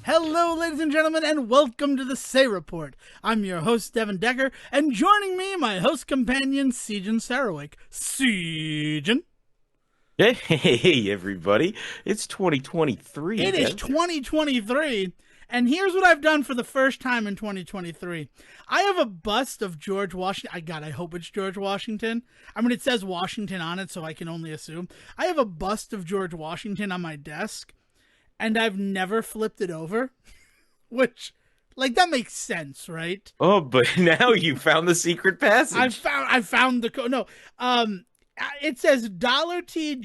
Hello, ladies and gentlemen, and welcome to the Say Report. I'm your host, Devon Decker, and joining me, my host companion, Sejohn Sarowick. Sejohn. Hey, everybody. It's 2023, It is Dev. 2023, and here's what I've done for the first time in 2023. I have a bust of George Washington. I hope it's George Washington. I mean, it says Washington on it, so I can only assume. I have a bust of George Washington on my desk, and I've never flipped it over, which, like, that makes sense, right? Oh, but now you found the secret passage. I found the code. No, it says Dollar Tree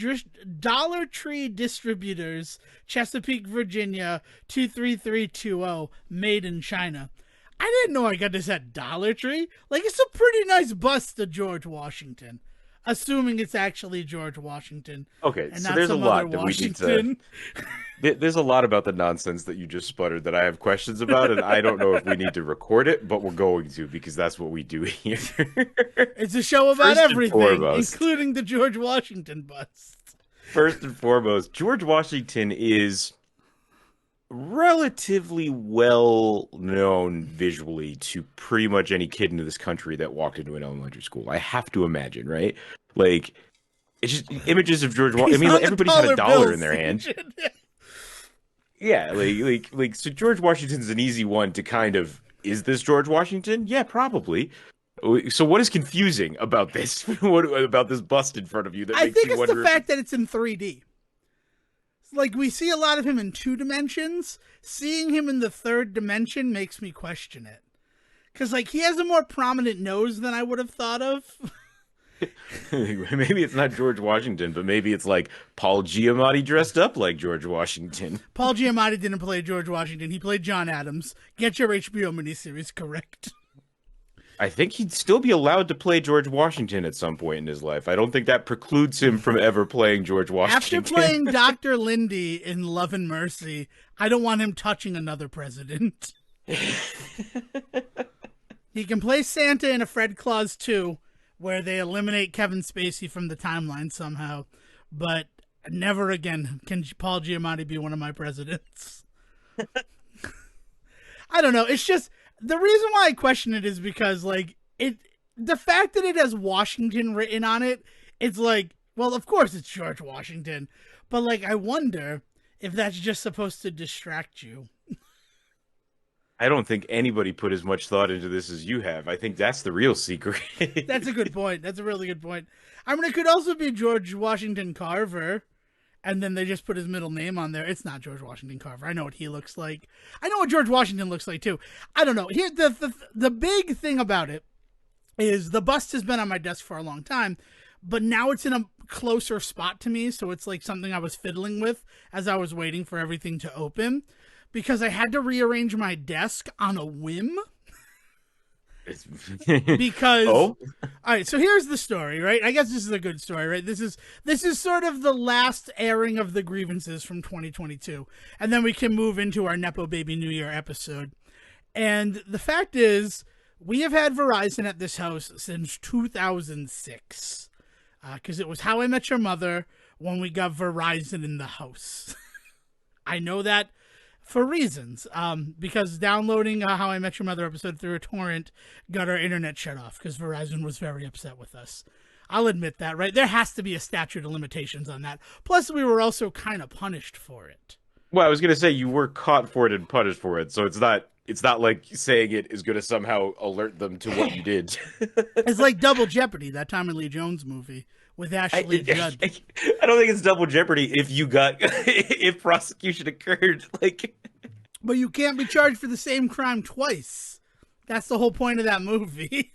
Distributors, Chesapeake, Virginia 23320, made in China. I didn't know I got this at Dollar Tree. Like, it's a pretty nice bust of George Washington, assuming it's actually George Washington. Okay, And so not there's a some lot other that we need Washington. to. There's a lot about the nonsense that you just sputtered that I have questions about, and I don't know if we need to record it, but we're going to because that's what we do here. It's a show about First and everything, foremost. including the George Washington bust. First and foremost, George Washington is relatively well known visually to pretty much any kid in this country that walked into an elementary school. I have to imagine, right? Like, it's just images of George Washington. I mean, like, everybody's had a dollar in their hand. Yeah, so George Washington's an easy one to kind of, is this George Washington? Yeah, probably. So what is confusing about this? What about this bust in front of you that I makes think you it's wonder the fact that it's in 3D. Like, we see a lot of him in 2 dimensions. Seeing him in the 3rd dimension makes me question it. Because, like, he has a more prominent nose than I would have thought of. Maybe it's not George Washington, but maybe it's like Paul Giamatti dressed up like George Washington. Paul Giamatti didn't play George Washington. He played John Adams. Get your HBO miniseries correct. I think he'd still be allowed to play George Washington at some point in his life. I don't think that precludes him from ever playing George Washington. After playing Dr. Lindy in Love and Mercy, I don't want him touching another president. He can play Santa in a Fred Claus 2, where they eliminate Kevin Spacey from the timeline somehow, but never again can Paul Giamatti be one of my presidents. I don't know. It's just, the reason why I question it is because, like, the fact that it has Washington written on it, it's like, well, of course it's George Washington, but, like, I wonder if that's just supposed to distract you. I don't think anybody put as much thought into this as you have. I think that's the real secret. That's a good point. That's a really good point. I mean, it could also be George Washington Carver, and then they just put his middle name on there. It's not George Washington Carver. I know what he looks like. I know what George Washington looks like, too. I don't know. Here, the big thing about it is the bust has been on my desk for a long time, but now it's in a closer spot to me, so it's like something I was fiddling with as I was waiting for everything to open, because I had to rearrange my desk on a whim. Because all right, so here's the story, right? I guess this is a good story, right? This is sort of the last airing of the grievances from 2022, and then we can move into our Nepo Baby New Year episode. And the fact is, we have had Verizon at this house since 2006, because it was How I Met Your Mother when we got Verizon in the house. I know that for reasons, because downloading a How I Met Your Mother episode through a torrent got our internet shut off because Verizon was very upset with us. I'll admit that, right? There has to be a statute of limitations on that. Plus, we were also kind of punished for it. Well, I was gonna say you were caught for it and punished for it, so it's not like saying it is gonna somehow alert them to what you did. It's like Double Jeopardy, that Tommy Lee Jones movie with Ashley Judd. I don't think it's double jeopardy if prosecution occurred. Like, but you can't be charged for the same crime twice. That's the whole point of that movie.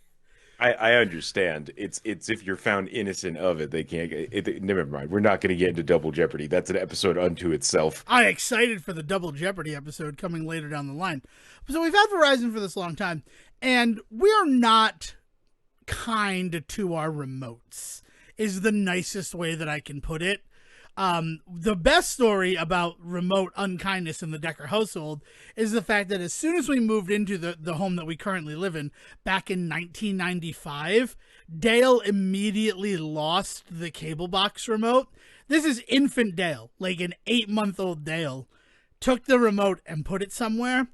I understand. It's if you're found innocent of it, they can't get it. Never mind. We're not going to get into double jeopardy. That's an episode unto itself. I'm excited for the Double Jeopardy episode coming later down the line. So we've had Verizon for this long time, and we're not kind to our remotes, is the nicest way that I can put it. The best story about remote unkindness in the Decker household is the fact that as soon as we moved into the home that we currently live in back in 1995, Dale immediately lost the cable box remote. This is infant Dale, like an 8-month-old Dale, took the remote and put it somewhere,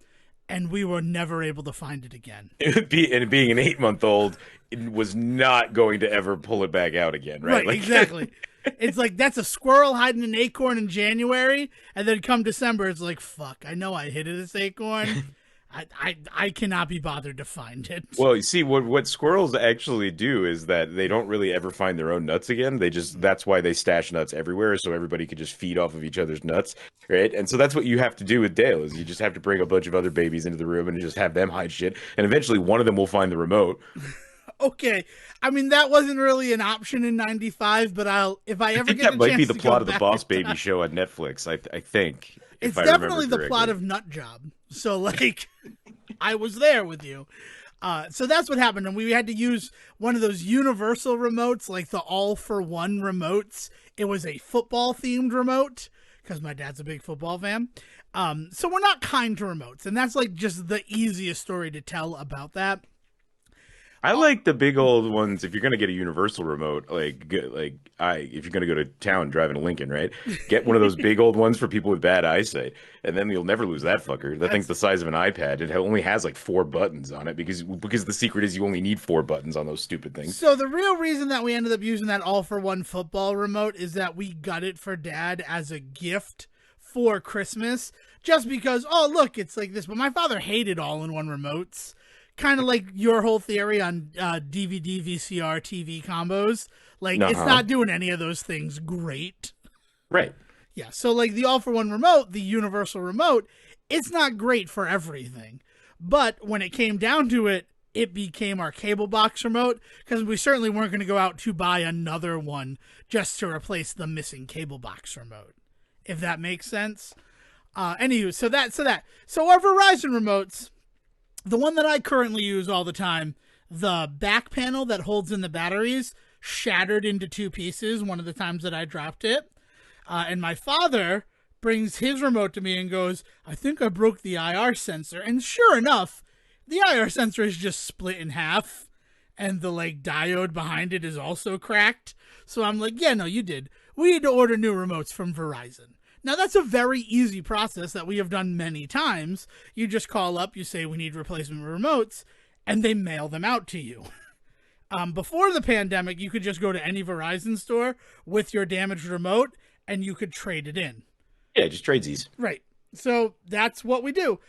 and we were never able to find it again. And being an 8-month-old, it was not going to ever pull it back out again, right? Right, exactly. It's like that's a squirrel hiding an acorn in January, and then come December, it's like, fuck, I know I hid this acorn. I cannot be bothered to find it. Well, you see, what squirrels actually do is that they don't really ever find their own nuts again. That's why they stash nuts everywhere, so everybody could just feed off of each other's nuts, right? And so that's what you have to do with Dale, is you just have to bring a bunch of other babies into the room and just have them hide shit, and eventually one of them will find the remote. Okay, I mean that wasn't really an option in '95, but if I ever get that a might chance be the to plot go of the back Boss in Baby time- show on Netflix. I think It's if I definitely remember the plot correctly. of Nut Job. So like, I was there with you. So that's what happened, and we had to use one of those universal remotes, like the all-for-one remotes. It was a football-themed remote because my dad's a big football fan. So we're not kind to remotes, and that's like just the easiest story to tell about that. I like the big old ones. If you're gonna get a universal remote, if you're gonna go to town driving a Lincoln, right? Get one of those big old ones for people with bad eyesight, and then you'll never lose that fucker. That thing's the size of an iPad. It only has like 4 buttons on it because the secret is you only need 4 buttons on those stupid things. So the real reason that we ended up using that all-for-one football remote is that we got it for Dad as a gift for Christmas, just because, oh, look, it's like this. But my father hated all-in-one remotes. Kind of like your whole theory on DVD, VCR, TV combos. Like, it's not doing any of those things great. Right. Yeah, so like the all-for-one remote, the universal remote, it's not great for everything. But when it came down to it, it became our cable box remote, because we certainly weren't going to go out to buy another one just to replace the missing cable box remote, if that makes sense. Anywho, so our Verizon remotes, the one that I currently use all the time, the back panel that holds in the batteries shattered into 2 pieces one of the times that I dropped it. And my father brings his remote to me and goes, I think I broke the IR sensor. And sure enough, the IR sensor is just split in half, and the like diode behind it is also cracked. So I'm like, yeah, no, you did. We need to order new remotes from Verizon. Now, that's a very easy process that we have done many times. You just call up, you say we need replacement remotes, and they mail them out to you. Before the pandemic, you could just go to any Verizon store with your damaged remote, and you could trade it in. Yeah, just tradesies. Right. So that's what we do.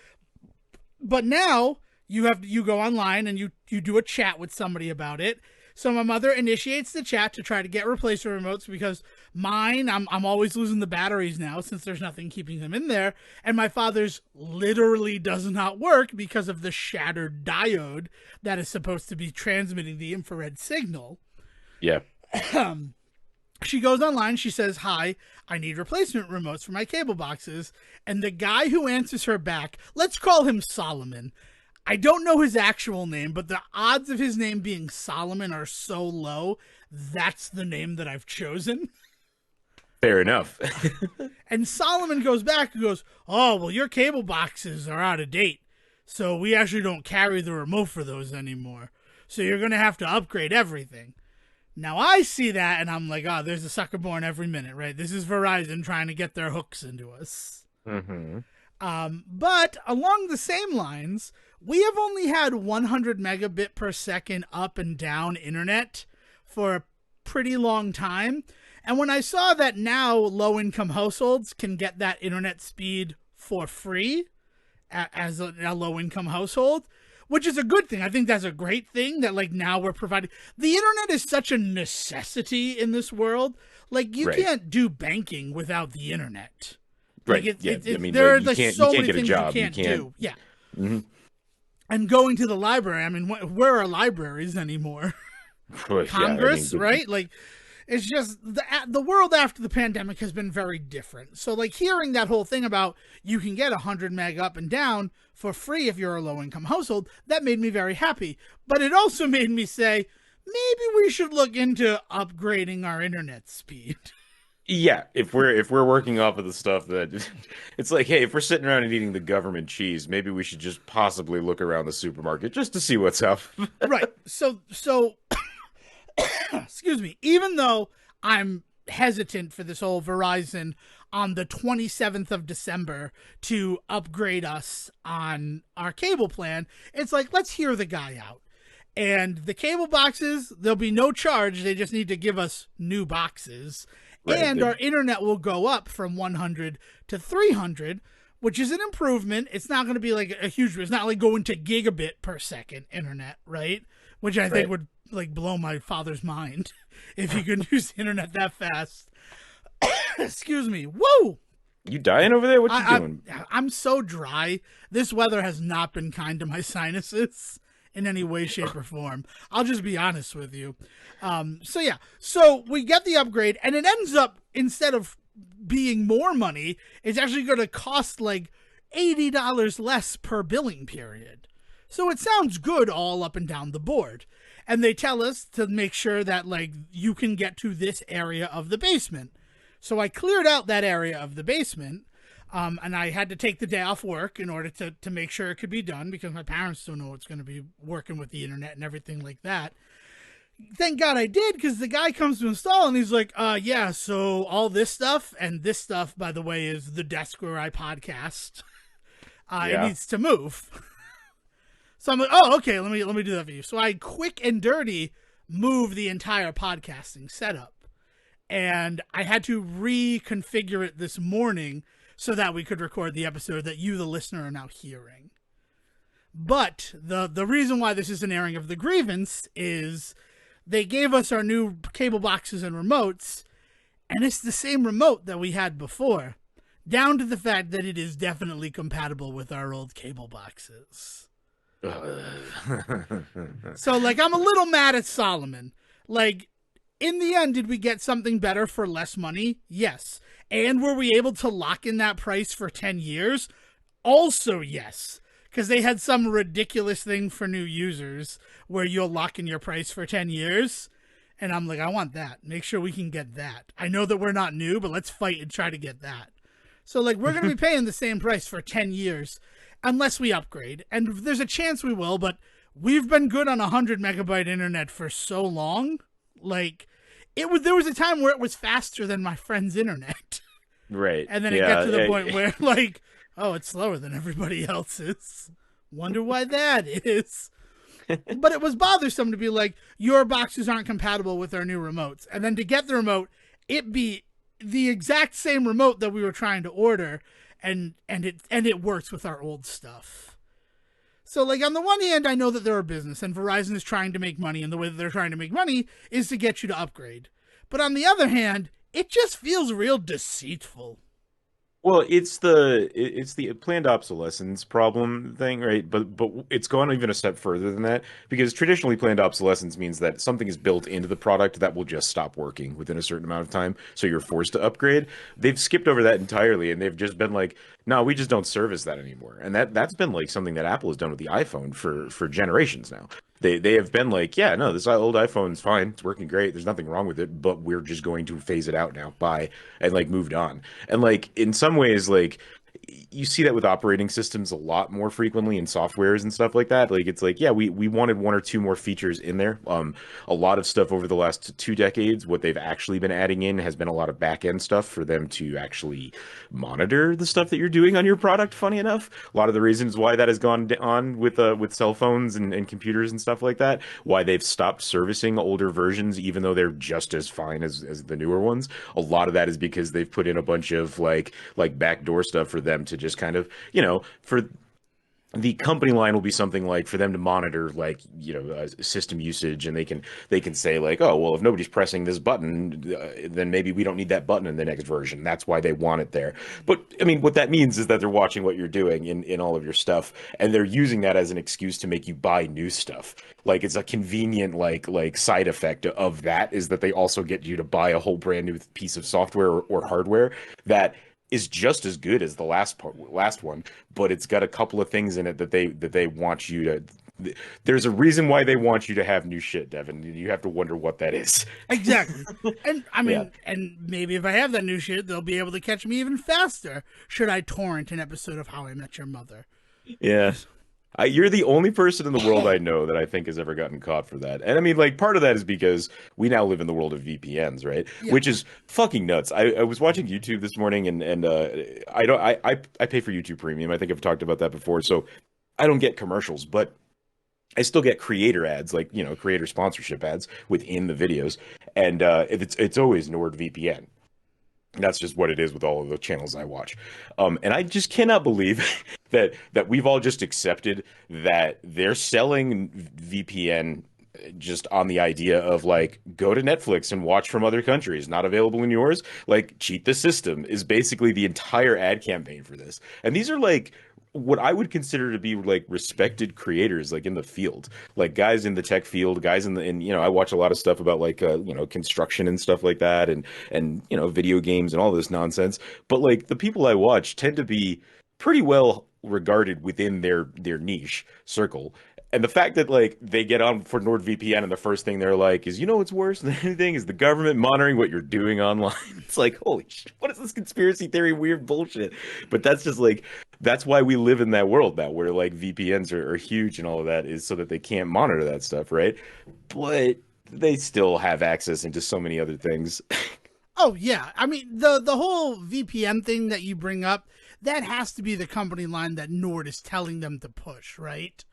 But now you go online and you do a chat with somebody about it. So my mother initiates the chat to try to get replacement remotes because mine, I'm always losing the batteries now since there's nothing keeping them in there. And my father's literally does not work because of the shattered diode that is supposed to be transmitting the infrared signal. Yeah. She goes online, she says, hi, I need replacement remotes for my cable boxes. And the guy who answers her back, let's call him Solomon. I don't know his actual name, but the odds of his name being Solomon are so low, that's the name that I've chosen. Fair enough. And Solomon goes back and goes, oh, well, your cable boxes are out of date, so we actually don't carry the remote for those anymore. So you're going to have to upgrade everything. Now I see that, and I'm like, oh, there's a sucker born every minute, right? This is Verizon trying to get their hooks into us. Mm-hmm. But along the same lines, we have only had 100 megabit per second up and down internet for a pretty long time. And when I saw that now low-income households can get that internet speed for free as a low-income household, which is a good thing. I think that's a great thing that like now we're providing. The internet is such a necessity in this world. Like you can't do banking without the internet. Right. Like I mean, there are you like can't so get many a things job. you can't do. Yeah. Mm-hmm. And going to the library, I mean, where are libraries anymore? Congress, right? Like, it's just the world after the pandemic has been very different. So, like, hearing that whole thing about you can get 100 meg up and down for free if you're a low-income household, that made me very happy. But it also made me say, maybe we should look into upgrading our internet speed. Yeah, if we're working off of the stuff that it's like, hey, if we're sitting around and eating the government cheese, maybe we should just possibly look around the supermarket just to see what's up. Right. So excuse me, even though I'm hesitant for this whole Verizon on the 27th of December to upgrade us on our cable plan. It's like, let's hear the guy out. And the cable boxes, there'll be no charge. They just need to give us new boxes. Right, and our internet will go up from 100 to 300, which is an improvement. It's not going to be like a huge, it's not like going to gigabit per second internet, right? Which I think would like blow my father's mind if you could use the internet that fast. Excuse me. Whoa! You dying over there? What you doing? I'm so dry. This weather has not been kind to my sinuses in any way, shape, or form. I'll just be honest with you. So we get the upgrade, and it ends up, instead of being more money, it's actually going to cost like $80 less per billing period. So it sounds good all up and down the board. And they tell us to make sure that like you can get to this area of the basement. So I cleared out that area of the basement, and I had to take the day off work in order to make sure it could be done, because my parents don't know it's going to be working with the internet and everything like that. Thank God I did, because the guy comes to install, and he's like, yeah, so all this stuff, and this stuff, by the way, is the desk where I podcast. It needs to move. So I'm like, oh, okay, let me do that for you. So I quick and dirty move the entire podcasting setup. And I had to reconfigure it this morning so that we could record the episode that you, the listener, are now hearing. But the reason why this is an airing of the grievance is they gave us our new cable boxes and remotes, and it's the same remote that we had before, down to the fact that it is definitely compatible with our old cable boxes. So, like, I'm a little mad at Solomon. Like, in the end, did we get something better for less money? Yes. And were we able to lock in that price for 10 years? Also, yes. Because they had some ridiculous thing for new users where you'll lock in your price for 10 years. And I'm like, I want that. Make sure we can get that. I know that we're not new, but let's fight and try to get that. So, like, we're going to be paying the same price for 10 years unless we upgrade. And there's a chance we will, but we've been good on 100 megabyte internet for so long. Like, there was a time where it was faster than my friend's internet. Right. And then it got to the point where, like, oh, it's slower than everybody else's. Wonder why that is. But it was bothersome to be like, your boxes aren't compatible with our new remotes. And then to get the remote, it be the exact same remote that we were trying to order, and it works with our old stuff. So, like, on the one hand, I know that they're a business, and Verizon is trying to make money, and the way that they're trying to make money is to get you to upgrade. But on the other hand, it just feels real deceitful. Well, it's the planned obsolescence problem thing, right? But it's gone even a step further than that, because traditionally planned obsolescence means that something is built into the product that will just stop working within a certain amount of time, so you're forced to upgrade. They've skipped over that entirely, and they've just been like, no, we just don't service that anymore. And that's been like something that Apple has done with the iPhone for generations now. They have been like, yeah, no, this old iPhone's fine. It's working great. There's nothing wrong with it, but we're just going to phase it out now. Bye. And like moved on. And like in some ways, like you see that with operating systems a lot more frequently in softwares and stuff like that. Like it's like, yeah, we wanted one or two more features in there. A lot of stuff over the last 2 decades, what they've actually been adding in has been a lot of back end stuff for them to actually monitor the stuff that you're doing on your product. Funny enough, a lot of the reasons why that has gone on with cell phones and computers and stuff like that, why they've stopped servicing older versions, even though they're just as fine as the newer ones. A lot of that is because they've put in a bunch of like backdoor stuff for them to just kind of, for the company line will be something like for them to monitor like, system usage, and they can say like, oh, well, if nobody's pressing this button, then maybe we don't need that button in the next version. That's why they want it there. But I mean, what that means is that they're watching what you're doing in all of your stuff, and they're using that as an excuse to make you buy new stuff. Like it's a convenient like side effect of that is that they also get you to buy a whole brand new piece of software or hardware that is just as good as the last one, but it's got a couple of things in it that they want you to. There's a reason why they want you to have new shit, Devon. You have to wonder what that is. Exactly. And I mean, and maybe if I have that new shit, they'll be able to catch me even faster should I torrent an episode of How I Met Your Mother. Yeah. You're the only person in the world I know that I think has ever gotten caught for that. And I mean, like, part of that is because we now live in the world of VPNs, right? Yeah. Which is fucking nuts. I was watching YouTube this morning, and I don't I pay for YouTube Premium. I think I've talked about that before, so I don't get commercials, but I still get creator ads, like, creator sponsorship ads within the videos, and it's always NordVPN. That's just what it is with all of the channels I watch. And I just cannot believe that we've all just accepted that they're selling VPN just on the idea of like go to Netflix and watch from other countries, not available in yours. Like cheat the system is basically the entire ad campaign for this. And these are like what I would consider to be like respected creators, like in the field, like guys in the tech field, guys I watch a lot of stuff about like construction and stuff like that, and video games and all this nonsense. But like the people I watch tend to be pretty well regarded within their niche circle. And the fact that like they get on for NordVPN and the first thing they're like is, what's worse than anything is the government monitoring what you're doing online. It's like, holy shit, what is this conspiracy theory weird bullshit? But that's just like that's why we live in that world now where like VPNs are huge and all of that is so that they can't monitor that stuff, right? But they still have access into so many other things. Oh yeah, I mean the whole VPN thing that you bring up, that has to be the company line that Nord is telling them to push, right?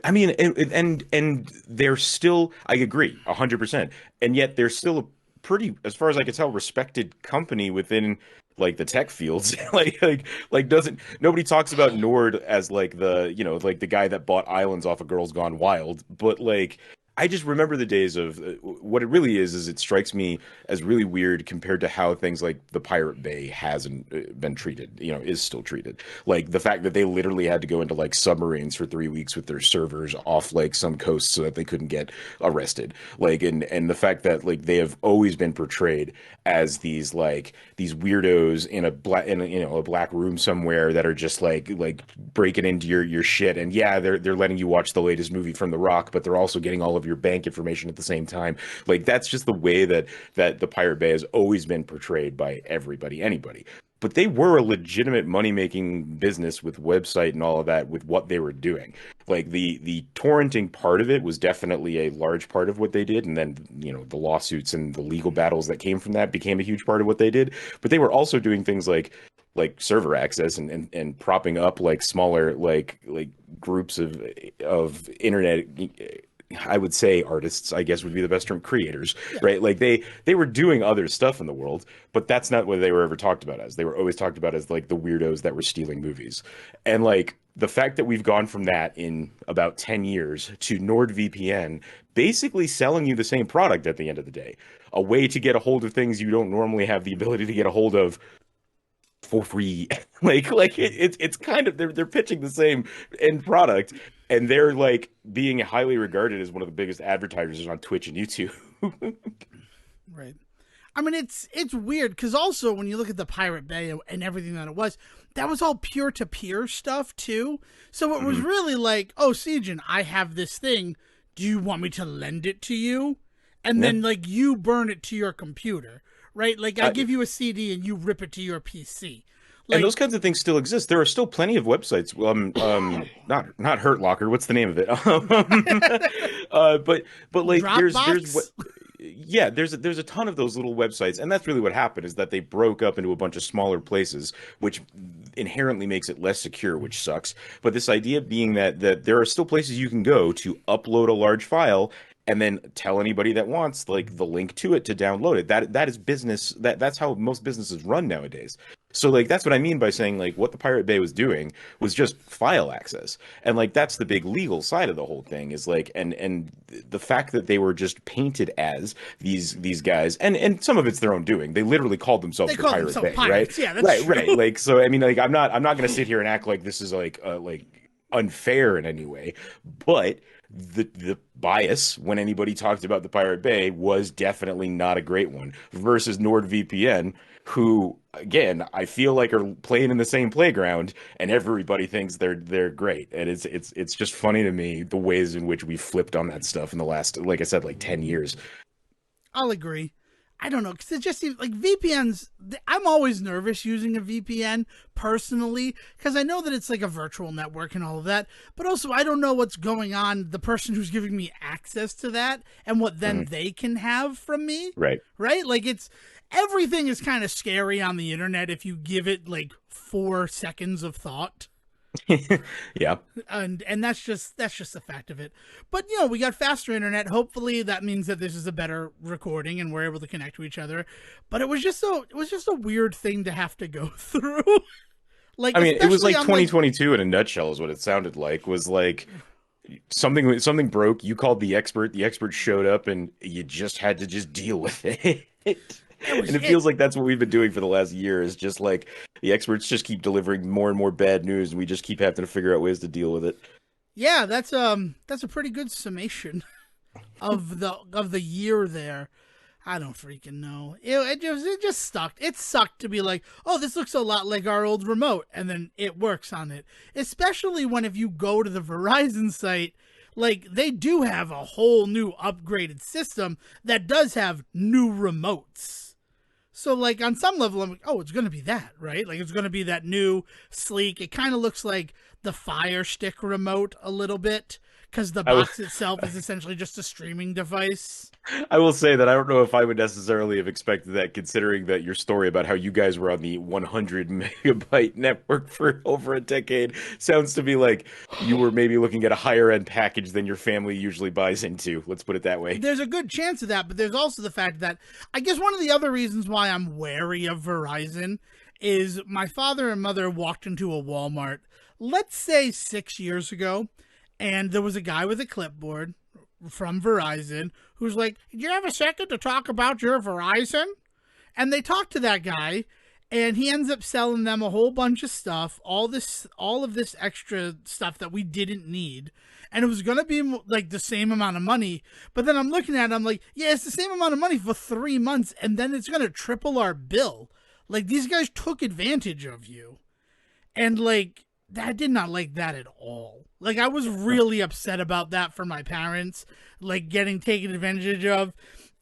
I mean, and they're still, I agree, 100%. And yet they're still a pretty, as far as I can tell, respected company within like the tech fields. Like doesn't nobody talks about Nord as like like the guy that bought islands off of Girls Gone Wild, but like I just remember the days of what it really is it strikes me as really weird compared to how things like the Pirate Bay hasn't been treated, is still treated. Like the fact that they literally had to go into like submarines for 3 weeks with their servers off like some coast so that they couldn't get arrested. Like and the fact that like they have always been portrayed as these weirdos in a black room somewhere that are just like breaking into your shit. And yeah, they're letting you watch the latest movie from The Rock, but they're also getting all of your bank information at the same time. Like that's just the way that the Pirate Bay has always been portrayed by everybody, anybody. But they were a legitimate money making business with website and all of that with what they were doing. Like the torrenting part of it was definitely a large part of what they did, and then the lawsuits and the legal battles that came from that became a huge part of what they did. But they were also doing things like server access and propping up like smaller like groups of internet, I would say artists, I guess would be the best term, creators, Yeah. right? Like they were doing other stuff in the world, but that's not what they were ever talked about as. They were always talked about as like the weirdos that were stealing movies. And like the fact that we've gone from that in about 10 years to NordVPN basically selling you the same product at the end of the day. A way to get a hold of things you don't normally have the ability to get a hold of for free. It's kind of they're pitching the same end product, and they're like being highly regarded as one of the biggest advertisers on Twitch and YouTube. Right. I mean, it's weird because also when you look at the Pirate Bay and everything that it was, that was all peer to peer stuff too. So it was Mhm. really like, oh, Sejohn, I have this thing. Do you want me to lend it to you? And Yeah. then like you burn it to your computer, right? Like I Uh, give you a CD and you rip it to your PC. and Like those kinds of things still exist. There are still plenty of websites. Not Hurt Locker. What's the name of it? But like Dropbox. yeah, there's a ton of those little websites, and that's really what happened is that they broke up into a bunch of smaller places, which inherently makes it less secure, which sucks. But this idea being that there are still places you can go to upload a large file and then tell anybody that wants like the link to it to download it. That is business. That's how most businesses run nowadays. So like that's what I mean by saying like what the Pirate Bay was doing was just file access. And like that's the big legal side of the whole thing is like and the fact that they were just painted as these guys and some of it's their own doing. They literally called They themselves the call Pirate themselves Bay, right? pirates. Yeah, that's Right, true. right. Like so I mean like I'm not going to sit here and act like this is like unfair in any way, but the bias when anybody talked about the Pirate Bay was definitely not a great one versus NordVPN, who again I feel like are playing in the same playground, and everybody thinks they're great, and it's just funny to me the ways in which we flipped on that stuff in the last, like I said, like 10 years. I'll agree. I don't know, because it just seems like VPNs. I'm always nervous using a VPN personally because I know that it's like a virtual network and all of that, but also I don't know what's going on. The person who's giving me access to that and what then Mhm. they can have from me, Right. right? Like it's everything is kind of scary on the internet if you give it like 4 seconds of thought. Yeah. And that's just a fact of it. But we got faster internet. Hopefully that means that this is a better recording and we're able to connect to each other. But it was just a weird thing to have to go through. Like I mean, it was especially like on like 2022 in a nutshell is what it sounded like. Was like something broke, you called the expert showed up, and you just had to just deal with it. it And was it it. feels like that's what we've been doing for the last year is just like the experts just keep delivering more and more bad news, and we just keep having to figure out ways to deal with it. Yeah, that's a pretty good summation of the year there. I don't freaking know. It just sucked. It sucked to be like, oh, this looks a lot like our old remote, and then it works on it. Especially when if you go to the Verizon site, like they do have a whole new upgraded system that does have new remotes. So like on some level, I'm like, oh, it's gonna be that, right? Like it's gonna be that new sleek. It kind of looks like the Fire Stick remote a little bit because the I will, box itself is essentially just a streaming device. I will say that I don't know if I would necessarily have expected that, considering that your story about how you guys were on the 100 megabyte network for over a decade sounds to me like you were maybe looking at a higher end package than your family usually buys into. Let's put it that way. There's a good chance of that, but there's also the fact that I guess one of the other reasons why I'm wary of Verizon is my father and mother walked into a Walmart, let's say 6 years ago, and there was a guy with a clipboard from Verizon who's like, "Do you have a second to talk about your Verizon?" And they talked to that guy, and he ends up selling them a whole bunch of stuff, all of this extra stuff that we didn't need. And it was gonna be like the same amount of money, but then I'm looking at it, I'm like, yeah, it's the same amount of money for 3 months, and then it's gonna triple our bill. Like these guys took advantage of you, and like I did not like that at all. Like I was really upset about that for my parents, like getting taken advantage of.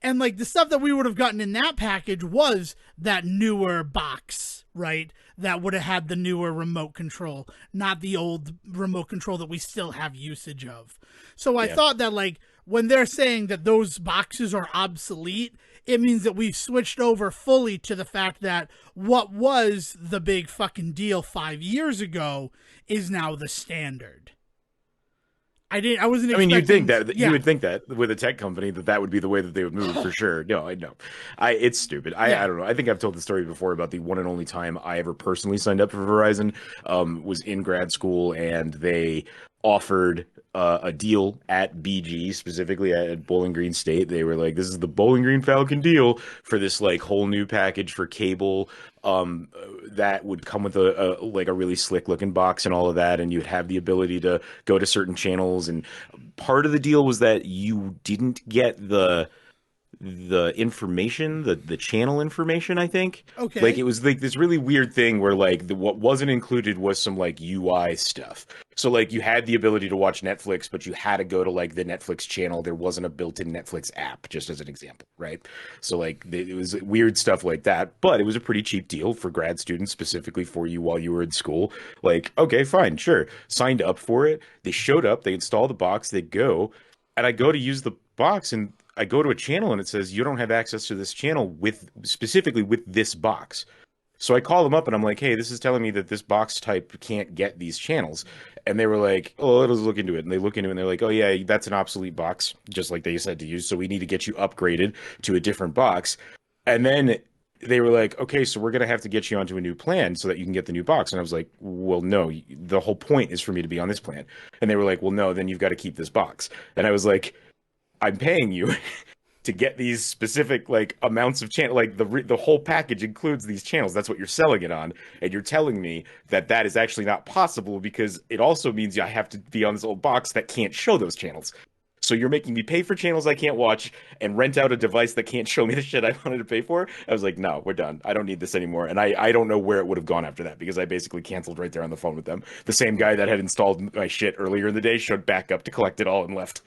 And like the stuff that we would have gotten in that package was that newer box, right? That would have had the newer remote control, not the old remote control that we still have usage of. So I Yeah. thought that like when they're saying that those boxes are obsolete, it means that we've switched over fully to the fact that what was the big fucking deal 5 years ago is now the standard. I wasn't I mean, you'd think expecting, that you yeah, would think that with a tech company that would be the way that they would move for sure. No, I know. It's stupid. I yeah. don't know. I think I've told the story before about the one and only time I ever personally signed up for Verizon. Was in grad school, and they offered a deal at BG, specifically at Bowling Green State. They were like, "This is the Bowling Green Falcon deal for this like whole new package for cable." That would come with a like a really slick looking box and all of that, and you'd have the ability to go to certain channels. And part of the deal was that you didn't get the information, the channel information, I think. Like Okay. it was like this really weird thing where like what wasn't included was some like UI stuff. So like you had the ability to watch Netflix, but you had to go to like the Netflix channel. There wasn't a built-in Netflix app, just as an example, right? So like it was weird stuff like that, but it was a pretty cheap deal for grad students, specifically for you while you were in school. Like, okay, fine, sure. Signed up for it. They showed up, they installed the box, they go, and I go to use the box, and I go to a channel and it says you don't have access to this channel with specifically with this box. So I call them up and I'm like, hey, this is telling me that this box type can't get these channels. And they were like, oh, let us look into it. And they look into it and they're like, oh, yeah, that's an obsolete box, just like they said to use. So we need to get you upgraded to a different box. And then they were like, okay, so we're going to have to get you onto a new plan so that you can get the new box. And I was like, well, no, the whole point is for me to be on this plan. And they were like, well, no, then you've got to keep this box. And I was like, I'm paying you to get these specific like amounts of channel, like the whole package includes these channels. That's what you're selling it on, and you're telling me that that is actually not possible because it also means I have to be on this old box that can't show those channels. So you're making me pay for channels I can't watch and rent out a device that can't show me the shit I wanted to pay for. I was like, no, we're done. I don't need this anymore. And I don't know where it would have gone after that because I basically canceled right there on the phone with them. The same guy that had installed my shit earlier in the day showed back up to collect it all and left.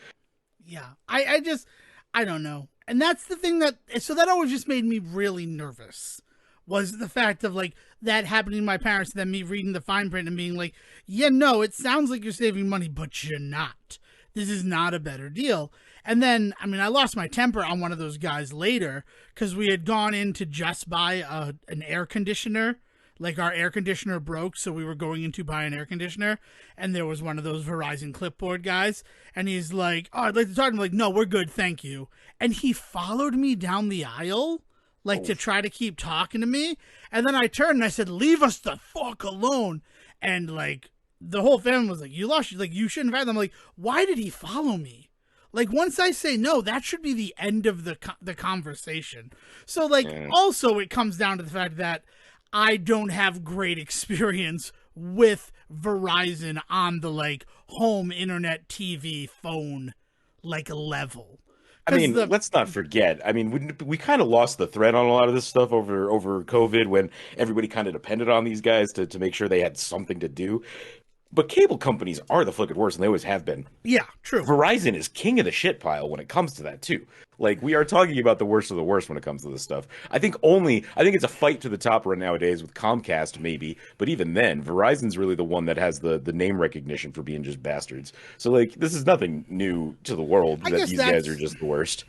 Yeah. I don't know. And that's the thing that always just made me really nervous, was the fact of like that happening to my parents, and then me reading the fine print and being like, yeah, no, it sounds like you're saving money, but you're not. This is not a better deal. And then, I mean, I lost my temper on one of those guys later because we had gone in to just buy an air conditioner. Like our air conditioner broke, so we were going in to buy an air conditioner, and there was one of those Verizon clipboard guys, and he's like, "Oh, I'd like to talk to him." I'm like, "No, we're good, thank you." And he followed me down the aisle, like to try to keep talking to me, and then I turned and I said, "Leave us the fuck alone." And like the whole family was like, you shouldn't have had them. I'm like, why did he follow me? Like, once I say no, that should be the end of the conversation. So like, also it comes down to the fact that I don't have great experience with Verizon on the like home internet TV phone like level. I mean, let's not forget. I mean, we kind of lost the thread on a lot of this stuff over COVID when everybody kind of depended on these guys to make sure they had something to do. But cable companies are the fucking worst, and they always have been. Yeah, true. Verizon is king of the shit pile when it comes to that too. Like, we are talking about the worst of the worst when it comes to this stuff. I think it's a fight to the top right nowadays with Comcast maybe, but even then, Verizon's really the one that has the name recognition for being just bastards. So like, this is nothing new to the world that these guys are just the worst.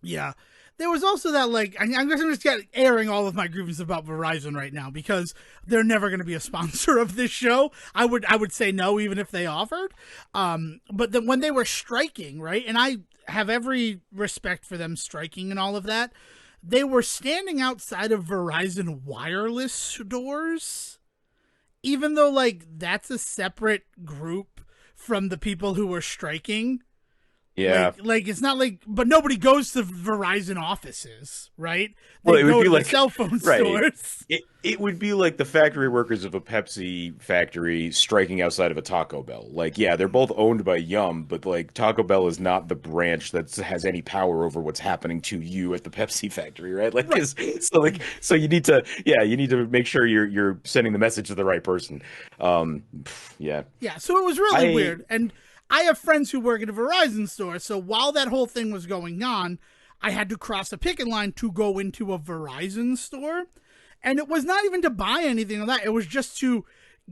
Yeah. There was also that, like, I'm just airing all of my grievances about Verizon right now because they're never going to be a sponsor of this show. I would say no, even if they offered. But then when they were striking, right, and I have every respect for them striking and all of that, they were standing outside of Verizon wireless stores, even though, like, that's a separate group from the people who were striking. Yeah. Like it's not like, but nobody goes to Verizon offices, right? Well, it would be like cell phone stores. It would be like the factory workers of a Pepsi factory striking outside of a Taco Bell. Like, yeah, they're both owned by Yum, but like Taco Bell is not the branch that has any power over what's happening to you at the Pepsi factory, right? Like, so you need to make sure you're sending the message to the right person. Yeah. Yeah. So it was really weird, and I have friends who work at a Verizon store, so while that whole thing was going on, I had to cross a picket line to go into a Verizon store. And it was not even to buy anything like that. It was just to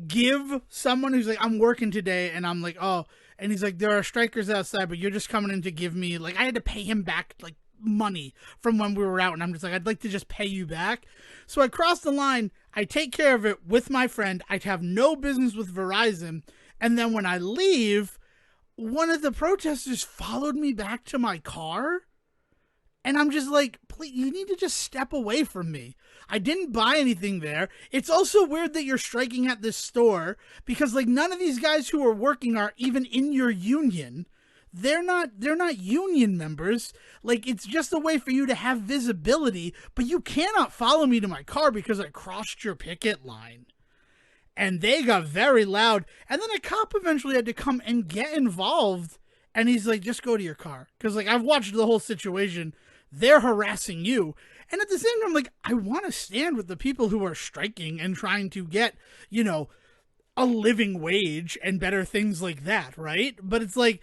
give someone who's like, I'm working today, and I'm like, oh, and he's like, there are strikers outside, but you're just coming in to give me, like, I had to pay him back, like, money from when we were out, and I'm just like, I'd like to just pay you back. So I crossed the line, I take care of it with my friend, I have no business with Verizon, and then when I leave, one of the protesters followed me back to my car, and I'm just like, please, you need to just step away from me. I didn't buy anything there. It's also weird that you're striking at this store because like none of these guys who are working are even in your union. They're not union members. Like, it's just a way for you to have visibility, but you cannot follow me to my car because I crossed your picket line. And they got very loud. And then a cop eventually had to come and get involved. And he's like, just go to your car. Because, like, I've watched the whole situation. They're harassing you. And at the same time, like, I want to stand with the people who are striking and trying to get, you know, a living wage and better things like that, right? But it's like,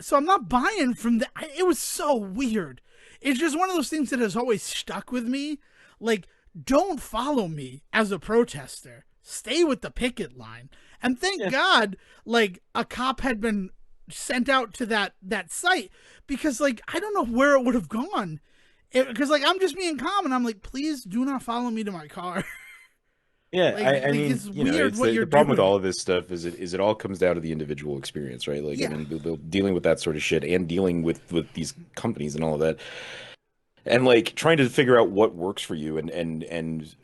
so I'm not buying from that. It was so weird. It's just one of those things that has always stuck with me. Like, don't follow me as a protester. Stay with the picket line. And thank God, like, a cop had been sent out to that site because, like, I don't know where it would have gone. Because, like, I'm just being calm and I'm like, please do not follow me to my car. Yeah, like, I mean, it's you weird know, it's what the you're problem with doing. all of this stuff is it all comes down to the individual experience, right? Like, I mean, dealing with that sort of shit and dealing with these companies and all of that, and like trying to figure out what works for you and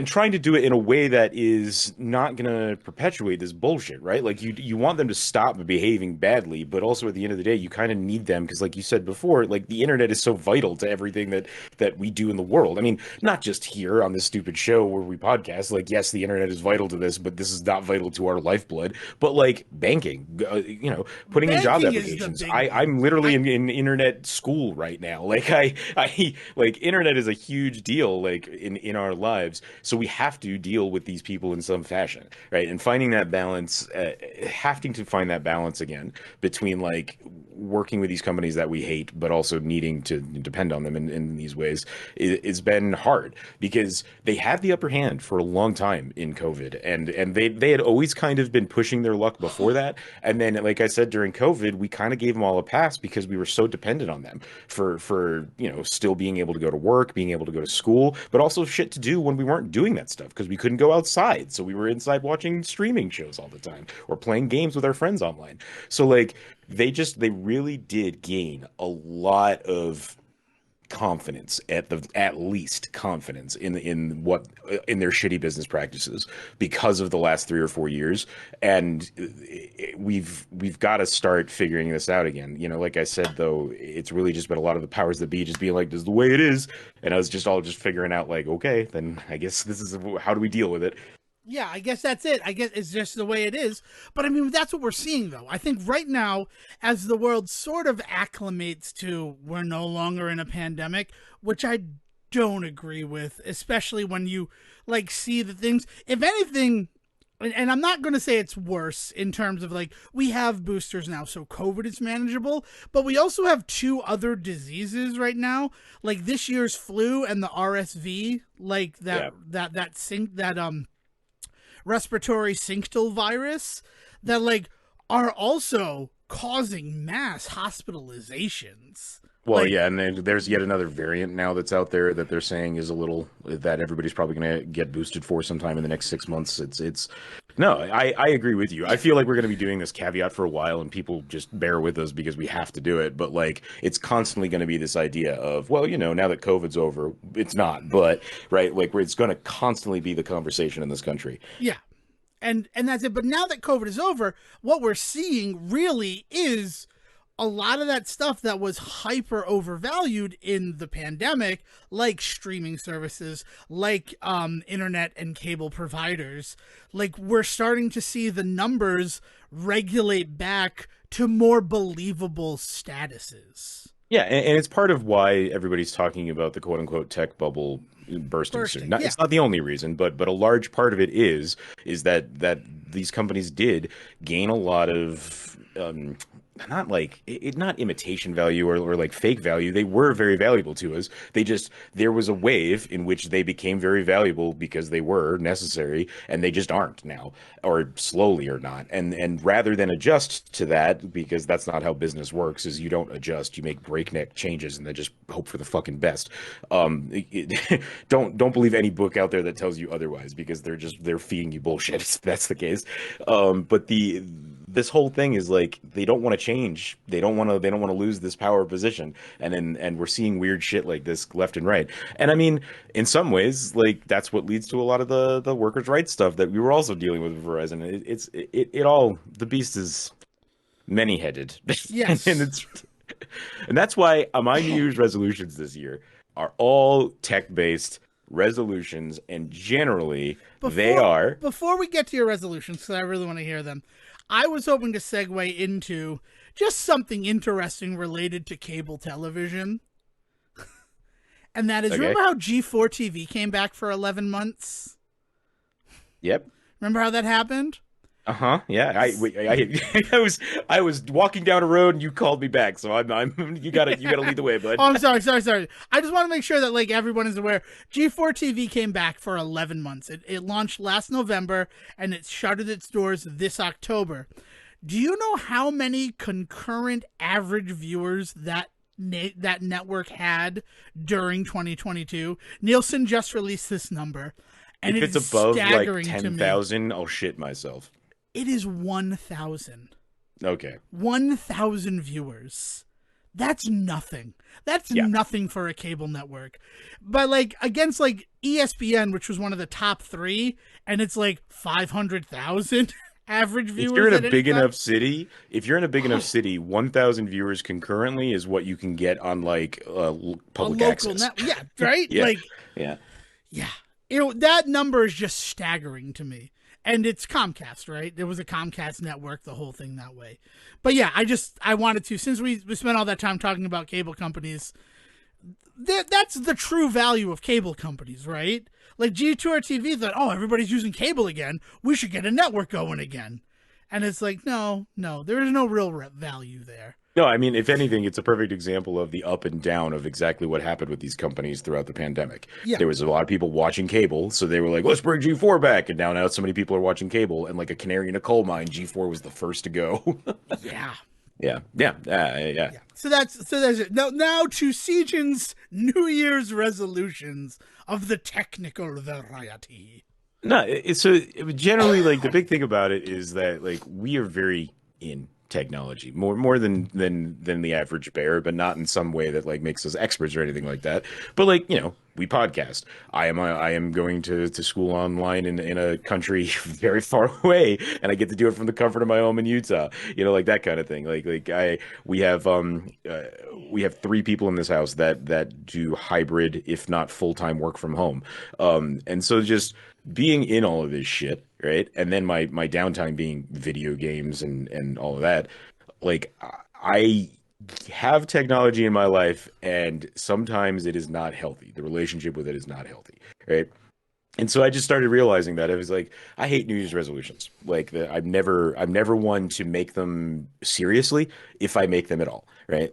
trying to do it in a way that is not going to perpetuate this bullshit, right? Like you want them to stop behaving badly, but also at the end of the day, you kind of need them because, like you said before, like the internet is so vital to everything that we do in the world. I mean, not just here on this stupid show where we podcast. Like, yes, the internet is vital to this, but this is not vital to our lifeblood. But like banking, you know, putting in job applications. I'm literally in internet school right now. Like I like internet is a huge deal, like in our lives. So we have to deal with these people in some fashion, right? And finding that balance, having to find that balance again between like working with these companies that we hate, but also needing to depend on them in these ways, it's been hard because they had the upper hand for a long time in COVID, and they had always kind of been pushing their luck before that. And then, like I said, during COVID, we kind of gave them all a pass because we were so dependent on them for still being able to go to work, being able to go to school, but also shit to do when we weren't doing that stuff because we couldn't go outside. So we were inside watching streaming shows all the time or playing games with our friends online. So like they really did gain a lot of confidence, at least confidence in their shitty business practices because of the last 3 or 4 years. And we've got to start figuring this out again. Like I said, though, it's really just been a lot of the powers that be just being like, this is the way it is. And I was just figuring out like, okay, then I guess this is how do we deal with it. Yeah, I guess that's it. I guess it's just the way it is. But I mean, that's what we're seeing, though. I think right now, as the world sort of acclimates to we're no longer in a pandemic, which I don't agree with, especially when you like see the things. If anything, and I'm not going to say it's worse in terms of like we have boosters now, so COVID is manageable, but we also have two other diseases right now, like this year's flu and the RSV, like respiratory syncytial virus that like are also causing mass hospitalizations. Well, Like, yeah, and then there's yet another variant now that's out there that they're saying is a little that everybody's probably going to get boosted for sometime in the next 6 months. It's no, I agree with you. I feel like we're going to be doing this caveat for a while, and people just bear with us because we have to do it. But like, it's constantly going to be this idea of, well, now that COVID's over, it's not, but right, like, where it's going to constantly be the conversation in this country. yeah. And that's it. But now that COVID is over, what we're seeing really is a lot of that stuff that was hyper overvalued in the pandemic, like streaming services, like internet and cable providers, like we're starting to see the numbers regulate back to more believable statuses. Yeah, and it's part of why everybody's talking about the quote unquote tech bubble bursting soon. Yeah. It's not the only reason, but a large part of it is that these companies did gain a lot of not like not imitation value or like fake value. They were very valuable to us. There was a wave in which they became very valuable because they were necessary, and they just aren't now, or slowly are not. And rather than adjust to that, because that's not how business works, is you don't adjust, you make breakneck changes and then just hope for the fucking best. Don't believe any book out there that tells you otherwise, because they're feeding you bullshit if that's the case. But this whole thing is like they don't want to change. They don't want to lose this power position. And we're seeing weird shit like this left and right. And I mean, in some ways, like that's what leads to a lot of the workers' rights stuff that we were also dealing with Verizon. The beast is many-headed. Yes. and that's why my New Year's resolutions this year are all tech-based resolutions, and generally they are. Before we get to your resolutions, because I really want to hear them, I was hoping to segue into just something interesting related to cable television. And that is, Okay. Remember how G4 TV came back for 11 months? Yep. Remember how that happened? Uh-huh. Yeah. I was walking down a road and you called me back, so I'm you gotta lead the way, bud. Oh, I'm sorry. I just want to make sure that like everyone is aware. G4 TV came back for 11 months. It launched last November and it shuttered its doors this October. Do you know how many concurrent average viewers that network had during 2022? Nielsen just released this number, and if it's above like 10,000, I'll shit myself. It is 1,000. Okay. 1,000 viewers. That's nothing. That's nothing for a cable network. But like against like ESPN, which was one of the top 3, and it's like 500,000 average viewers. If you're in a big enough city, 1,000 viewers concurrently is what you can get on like public access. Yeah, right? Yeah. Like yeah. That number is just staggering to me. And it's Comcast, right? There was a Comcast network, the whole thing that way. But yeah, I wanted to, since we spent all that time talking about cable companies, that's the true value of cable companies, right? Like G2R TV thought, oh, everybody's using cable again. We should get a network going again. And it's like, no, there is no real value there. No, I mean, if anything, it's a perfect example of the up and down of exactly what happened with these companies throughout the pandemic. Yeah. There was a lot of people watching cable, so they were like, let's bring G4 back. And now so many people are watching cable, and like a canary in a coal mine, G4 was the first to go. Yeah. Yeah. So that's it. Now to Sejohn's New Year's resolutions of the technical variety. No, so generally, like the big thing about it is that like we are very in technology more than the average bear, but not in some way that like makes us experts or anything like that. But like we podcast. I am going to school online in a country very far away, and I get to do it from the comfort of my home in Utah. Like that kind of thing. We have three people in this house that do hybrid, if not full-time work from home. And so just being in all of this shit, right? And then my downtime being video games and all of that. Like I have technology in my life, and sometimes it is not healthy. The relationship with it is not healthy, right? And so I just started realizing that it was like I hate New Year's resolutions. I'm never one to make them seriously if I make them at all, right?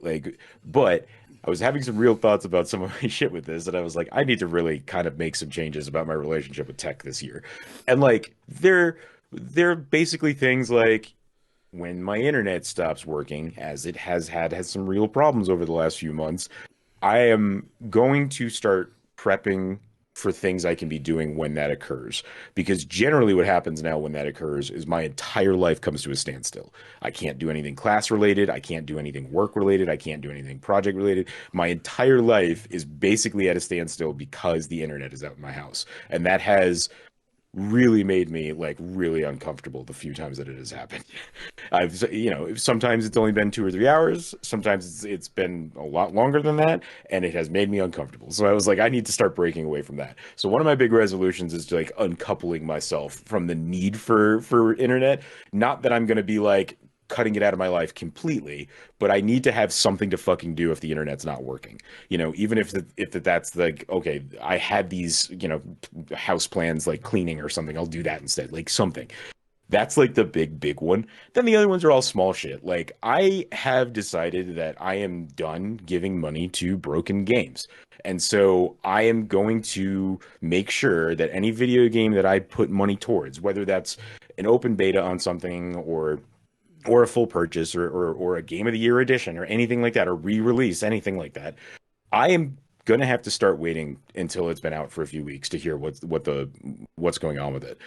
But I was having some real thoughts about some of my shit with this, and I was like, I need to really kind of make some changes about my relationship with tech this year. And like they're basically things like when my internet stops working, as it has some real problems over the last few months, I am going to start prepping for things I can be doing when that occurs. Because generally, what happens now when that occurs is my entire life comes to a standstill. I can't do anything class related. I can't do anything work related. I can't do anything project related. My entire life is basically at a standstill because the internet is out in my house. And that has really made me like really uncomfortable the few times that it has happened. Sometimes it's only been 2 or 3 hours. Sometimes it's been a lot longer than that, and it has made me uncomfortable. So I was like, I need to start breaking away from that. So one of my big resolutions is to like uncoupling myself from the need for internet. Not that I'm going to be like cutting it out of my life completely, but I need to have something to fucking do if the internet's not working. Even if that's like, okay, I had these, house plans like cleaning or something, I'll do that instead, like something. That's like the big one. Then the other ones are all small shit. Like I have decided that I am done giving money to broken games. And so I am going to make sure that any video game that I put money towards, whether that's an open beta on something or a full purchase or a game of the year edition or anything like that, or re-release, anything like that, I am gonna have to start waiting until it's been out for a few weeks to hear what's going on with it.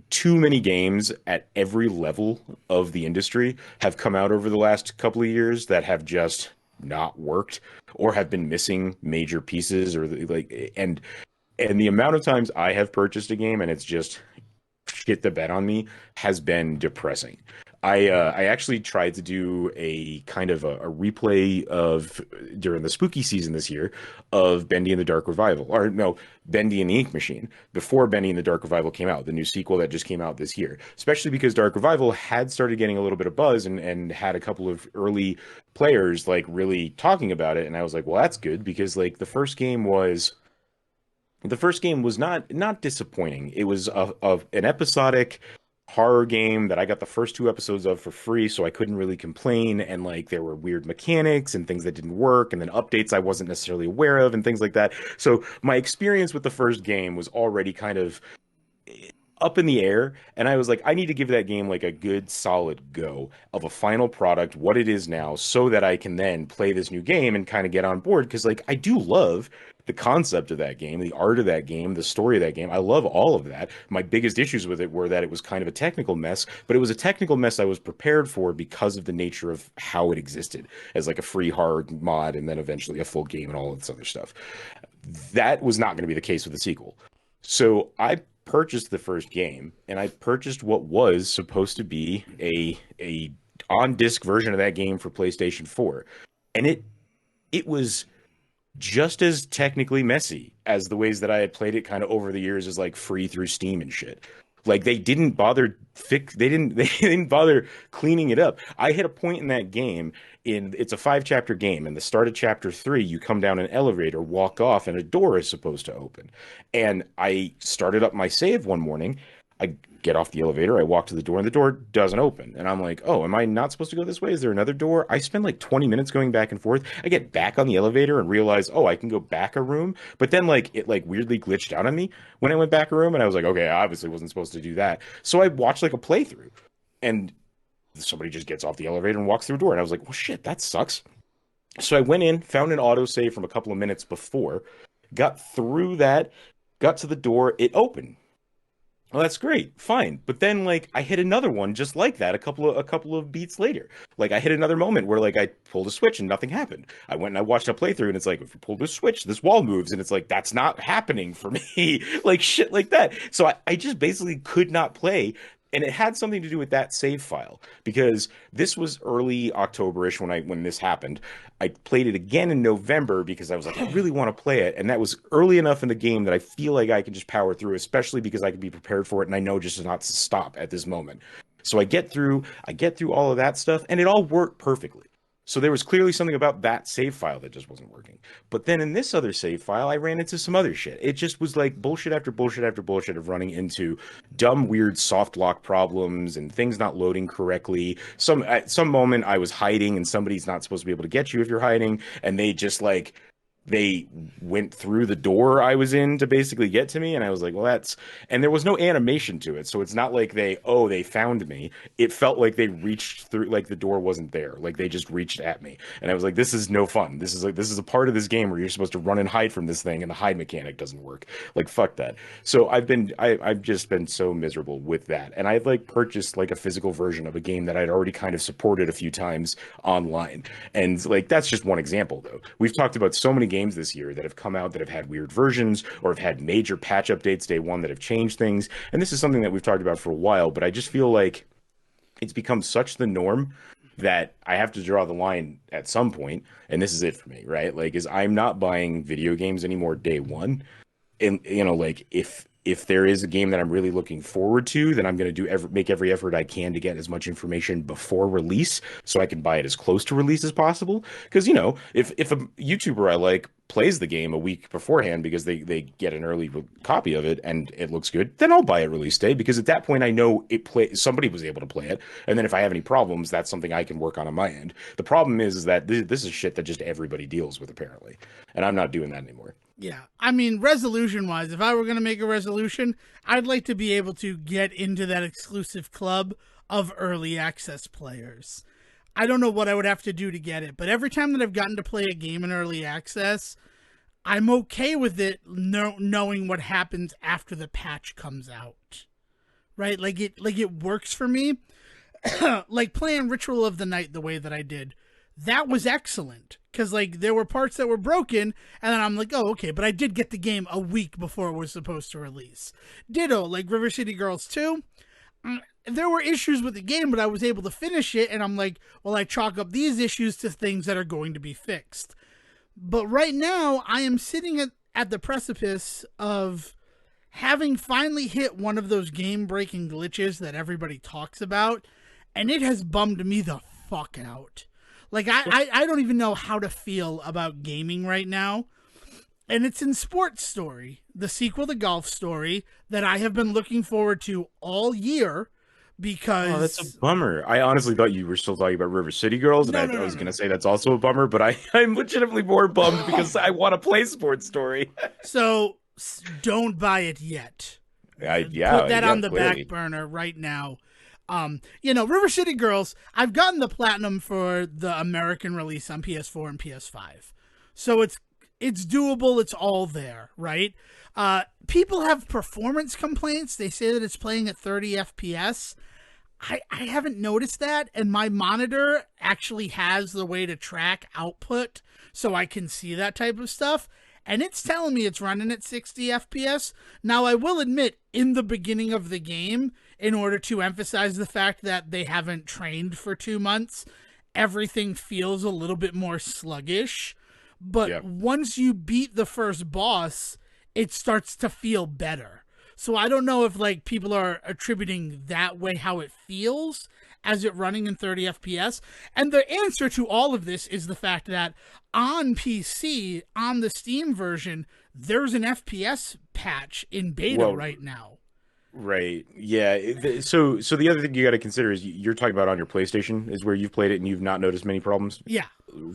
Too many games at every level of the industry have come out over the last couple of years that have just not worked or have been missing major pieces or like and the amount of times I have purchased a game and it's just shit the bed on me has been depressing. I actually tried to do a kind of a replay of during the spooky season this year of Bendy and the Dark Revival, or no, Bendy and the Ink Machine before Bendy and the Dark Revival came out, the new sequel that just came out this year. Especially because Dark Revival had started getting a little bit of buzz and had a couple of early players like really talking about it, and I was like, well, that's good because like the first game was not disappointing. It was an episodic horror game that I got the first two episodes of for free, so I couldn't really complain. And like there were weird mechanics and things that didn't work, and then updates I wasn't necessarily aware of and things like that. So my experience with the first game was already kind of up in the air, and I was like, I need to give that game like a good solid go of a final product, what it is now, so that I can then play this new game and kind of get on board. Because like I do love the concept of that game, the art of that game, the story of that game. I love all of that. My biggest issues with it were that it was kind of a technical mess, but it was a technical mess I was prepared for because of the nature of how it existed as like a free hard mod and then eventually a full game and all of this other stuff. That was not going to be the case with the sequel. So I purchased the first game, and I purchased what was supposed to be a on disc version of that game for PlayStation 4, and it was just as technically messy as the ways that I had played it kind of over the years as like free through Steam and shit. Like they didn't bother cleaning it up. I hit a point in that game it's a 5 chapter game. In the start of chapter 3, you come down an elevator, walk off, and a door is supposed to open. And I started up my save one morning. I get off the elevator, I walk to the door, and the door doesn't open. And I'm like, oh, am I not supposed to go this way? Is there another door? I spend like 20 minutes going back and forth. I get back on the elevator and realize, oh, I can go back a room. But then like it like weirdly glitched out on me when I went back a room, and I was like, okay, I obviously wasn't supposed to do that. So I watched like a playthrough, and somebody just gets off the elevator and walks through a door. And I was like, well, shit, that sucks. So I went in, found an autosave from a couple of minutes before, got through that, got to the door, it opened. Well, that's great, fine. But then, like, I hit another one just like that a couple of beats later. Like, I hit another moment where, like, I pulled a switch and nothing happened. I went and I watched a playthrough, and it's like, if you pull this switch, this wall moves, and it's like, that's not happening for me, like shit like that. So I just basically could not play. And it had something to do with that save file because this was early October-ish when this happened. I played it again in November because I was like, I really want to play it. And that was early enough in the game that I feel like I can just power through, especially because I can be prepared for it and I know just not to stop at this moment. So I get through all of that stuff and it all worked perfectly. So there was clearly something about that save file that just wasn't working. But then in this other save file, I ran into some other shit. It just was like bullshit after bullshit after bullshit of running into dumb, weird soft lock problems and things not loading correctly. At some moment I was hiding and somebody's not supposed to be able to get you if you're hiding, and they just like they went through the door I was in to basically get to me. And I was like, well, and there was no animation to it. So it's not like they found me. It felt like they reached through, like the door wasn't there. Like they just reached at me. And I was like, this is no fun. This is a part of this game where you're supposed to run and hide from this thing and the hide mechanic doesn't work. Like, fuck that. So I've just been so miserable with that. And I've like purchased like a physical version of a game that I'd already kind of supported a few times online. And like, that's just one example though. We've talked about so many games this year that have come out that have had weird versions or have had major patch updates day one that have changed things. And this is something that we've talked about for a while, but I just feel like it's become such the norm that I have to draw the line at some point, and this is it for me, right? Like, is I'm not buying video games anymore day one. And like if there is a game that I'm really looking forward to, then I'm going to make every effort I can to get as much information before release so I can buy it as close to release as possible. Because, if a YouTuber I like plays the game a week beforehand because they get an early copy of it and it looks good, then I'll buy it release day because at that point I know somebody was able to play it. And then if I have any problems, that's something I can work on my end. The problem is that this is shit that just everybody deals with apparently. And I'm not doing that anymore. Yeah. I mean, resolution-wise, if I were going to make a resolution, I'd like to be able to get into that exclusive club of early access players. I don't know what I would have to do to get it, but every time that I've gotten to play a game in early access, I'm okay with it knowing what happens after the patch comes out. Right? Like it works for me. Like playing Ritual of the Night the way that I did. That was excellent because like there were parts that were broken and then I'm like, oh, okay, but I did get the game a week before it was supposed to release. Ditto, like River City Girls 2. There were issues with the game, but I was able to finish it and I'm like, well, I chalk up these issues to things that are going to be fixed. But right now I am sitting at the precipice of having finally hit one of those game-breaking glitches that everybody talks about, and it has bummed me the fuck out. Like, I don't even know how to feel about gaming right now. And it's in Sports Story, the sequel to Golf Story, that I have been looking forward to all year because... Oh, that's a bummer. I honestly thought you were still talking about River City Girls, and I was going to say that's also a bummer, but I'm legitimately more bummed because I want to play Sports Story. So, don't buy it yet. Put that on the back burner right now. River City Girls, I've gotten the platinum for the American release on PS4 and PS5. So it's doable, it's all there, right? People have performance complaints. They say that it's playing at 30 FPS. I haven't noticed that, and my monitor actually has the way to track output so I can see that type of stuff. And it's telling me it's running at 60 FPS. Now, I will admit, in the beginning of the game, in order to emphasize the fact that they haven't trained for 2 months, everything feels a little bit more sluggish. But once you beat the first boss, it starts to feel better. So I don't know if like people are attributing that way how it feels as it running in 30 FPS. And the answer to all of this is the fact that on PC, on the Steam version, there's an FPS patch in beta Well, right now. right. Yeah. So the other thing you got to consider is you're talking about on your PlayStation is where you've played it and you've not noticed many problems Yeah.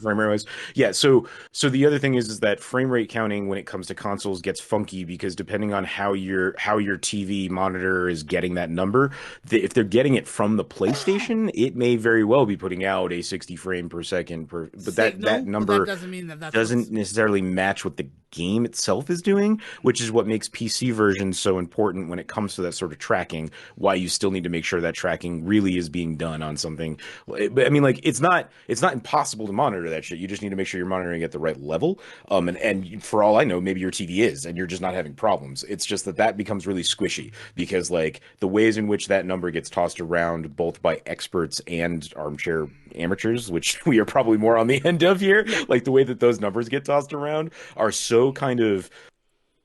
frame rate wise. Yeah. So the other thing is that frame rate counting when it comes to consoles gets funky because depending on how your TV monitor is getting that number, if they're getting it from the PlayStation, it may very well be putting out a 60 frame per second but that Signal, but that number doesn't mean that that's doesn't what's. necessarily match what the game itself is doing, which is what makes PC versions so important when it comes to that sort of tracking. Why you still need to make sure that tracking really is being done on something. But I mean, like it's not impossible to monitor that shit. You just need to make sure you're monitoring at the right level. And for all I know, maybe your TV is, and you're just not having problems. It's just that becomes really squishy because like the ways in which that number gets tossed around, both by experts and armchair amateurs, which we are probably more on the end of here, Yeah. like the way that those numbers get tossed around are so kind of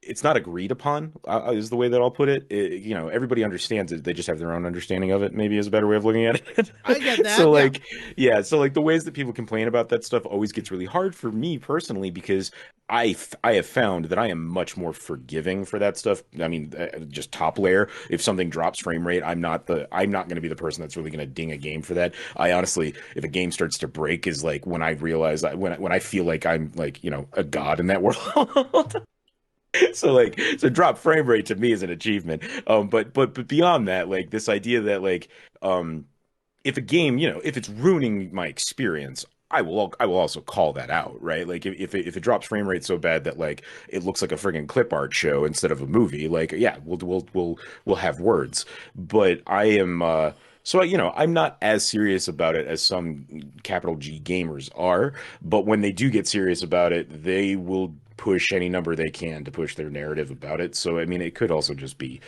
it's not agreed upon is the way that I'll put it. Everybody understands it. They just have their own understanding of it, maybe is a better way of looking at I get it. that. So Yeah. like, yeah. So like the ways that people complain about that stuff always gets really hard for me personally because I have found that I am much more forgiving for that stuff. I mean, just top layer. If something drops frame rate, I'm not going to be the person that's really going to ding a game for that. I honestly, if a game starts to break, is like when I realize when I feel like I'm like a god in that world. So drop frame rate to me is an achievement. But beyond that, like this idea that like if a game, if it's ruining my experience, I will also call that out, right? Like if it drops frame rate so bad that like it looks like a friggin' clip art show instead of a movie, like yeah, we'll have words. But I am I'm not as serious about it as some capital G gamers are, but when they do get serious about it, they will push any number they can to push their narrative about it. So I mean, it could also just be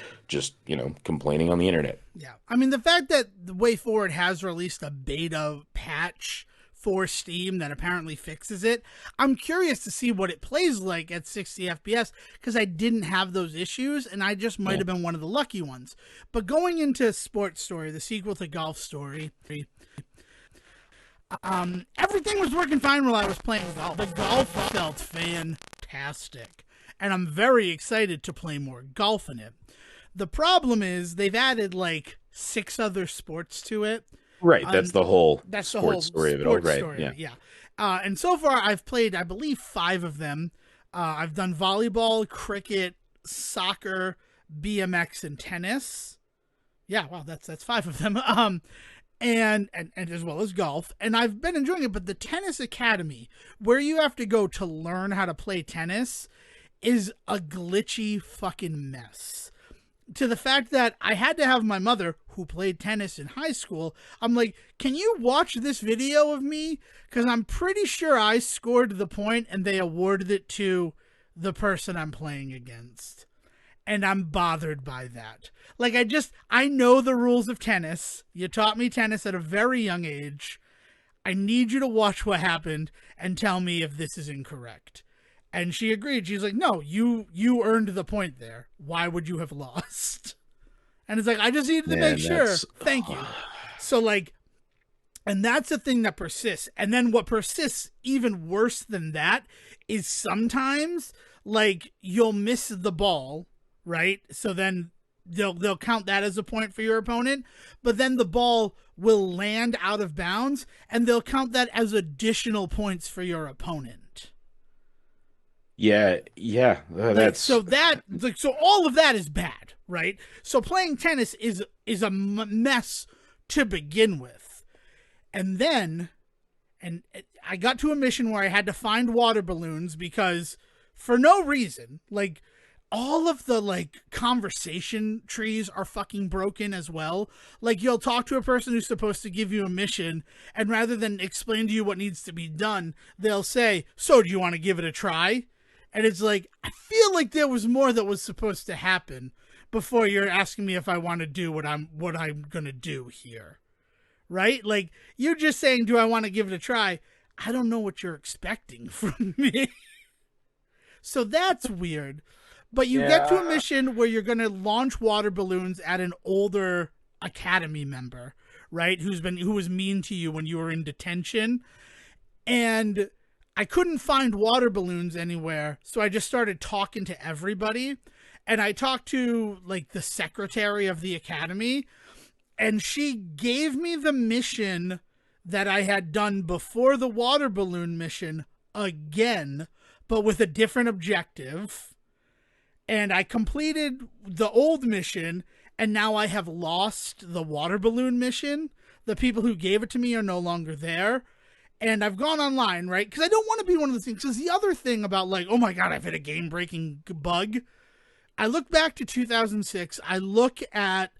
complaining on the internet. Yeah. I mean, the fact that the Way Forward has released a beta patch for Steam that apparently fixes it, I'm curious to see what it plays like at 60 FPS because I didn't have those issues and I just might Yeah. have been one of the lucky ones. But going into Sports Story, the sequel to Golf Story, everything was working fine while I was playing golf. The golf felt fantastic. And I'm very excited to play more golf in it. The problem is they've added like 6 other sports to it. Right, that's the whole That's the whole sports story of it all, sports right? story Yeah. of it, yeah. And so far I've played, I believe, 5 of them. I've done volleyball, cricket, soccer, BMX, and tennis. Yeah, wow, that's 5 of them. And as well as golf. And I've been enjoying it, but the tennis academy, where you have to go to learn how to play tennis, is a glitchy fucking mess. To the fact that I had to have my mother, who played tennis in high school, I'm like, can you watch this video of me? Because I'm pretty sure I scored the point and they awarded it to the person I'm playing against. And I'm bothered by that. Like, I know the rules of tennis. You taught me tennis at a very young age. I need you to watch what happened and tell me if this is incorrect. And she agreed. She's like, no, you earned the point there. Why would you have lost? And it's like, I just needed to make sure. Thank you. So like, and that's the thing that persists. And then what persists even worse than that is sometimes like you'll miss the ball, right? So then they'll count that as a point for your opponent, but then the ball will land out of bounds and they'll count that as additional points for your opponent. Yeah, yeah, that's So all of that is bad, right? So playing tennis is a mess to begin with. And then I got to a mission where I had to find water balloons because for no reason, like all of the like conversation trees are fucking broken as well. Like you'll talk to a person who's supposed to give you a mission and rather than explain to you what needs to be done, they'll say, "So do you want to give it a try?" And it's like, I feel like there was more that was supposed to happen before you're asking me if I want to do what I'm going to do here. Right? Like, you just saying, do I want to give it a try? I don't know what you're expecting from me. So that's weird. But you get to a Yeah. mission where you're going to launch water balloons at an older academy member, right? Who was mean to you when you were in detention. And I couldn't find water balloons anywhere, so I just started talking to everybody. And I talked to like the secretary of the academy, and she gave me the mission that I had done before the water balloon mission again, but with a different objective. And I completed the old mission, and now I have lost the water balloon mission. The people who gave it to me are no longer there. And I've gone online, right? Because I don't want to be one of those things. Because the other thing about, like, oh my God, I've hit a game breaking bug. I look back to 2006. I look at,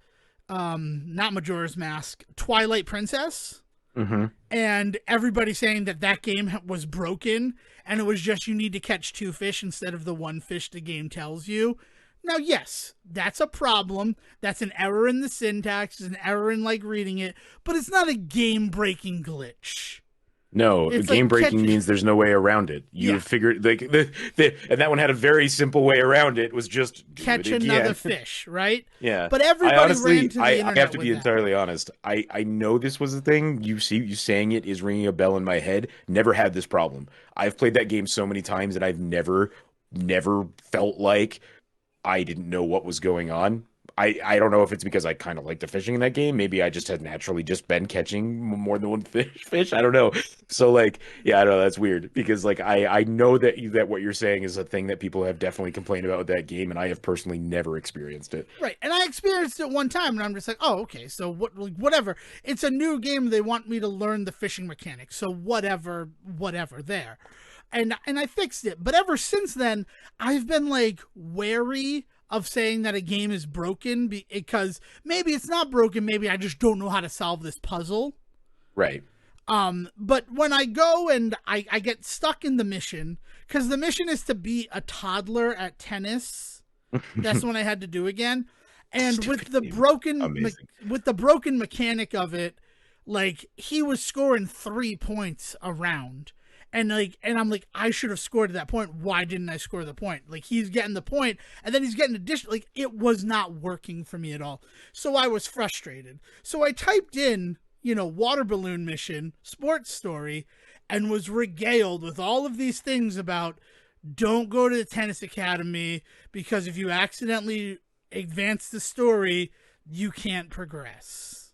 not Majora's Mask, Twilight Princess. Mm-hmm. And everybody saying that that game was broken, and it was just you need to catch two fish instead of the one fish the game tells you. Now, yes, that's a problem. That's an error in the syntax, it's an error in like reading it, but it's not a game breaking glitch. No, It's game like breaking means there's no way around it. You Yeah. figured like and that one had a very simple way around it. Was just do catch it another again. fish, right? Yeah. But I everybody honestly, ran to the I internet have to with be that. entirely honest. I know this was a thing. You saying it is ringing a bell in my head. Never had this problem. I've played that game so many times and I've never felt like I didn't know what was going on. I don't know if it's because I kind of like the fishing in that game. Maybe I just had naturally just been catching more than one fish. I don't know. So like, yeah, I don't know. That's weird because like I know that what you're saying is a thing that people have definitely complained about with that game, and I have personally never experienced it. Right. And I experienced it one time and I'm just like, oh, okay, so what, like, whatever. It's a new game. They want me to learn the fishing mechanics. So whatever there. And I fixed it. But ever since then, I've been like wary of saying that a game is broken because maybe it's not broken, maybe I just don't know how to solve this puzzle. Right. But when I go and I get stuck in the mission, because the mission is to beat a toddler at tennis. That's when I had to do again. And with Stupid the game. broken Amazing. with the broken mechanic of it, like he was scoring 3 points a round. And I'm like, I should have scored at that point. Why didn't I score the point? Like he's getting the point, and then he's getting additional. Like it was not working for me at all. So I was frustrated. So I typed in, water balloon mission, sports story, and was regaled with all of these things about don't go to the tennis academy because if you accidentally advance the story, you can't progress.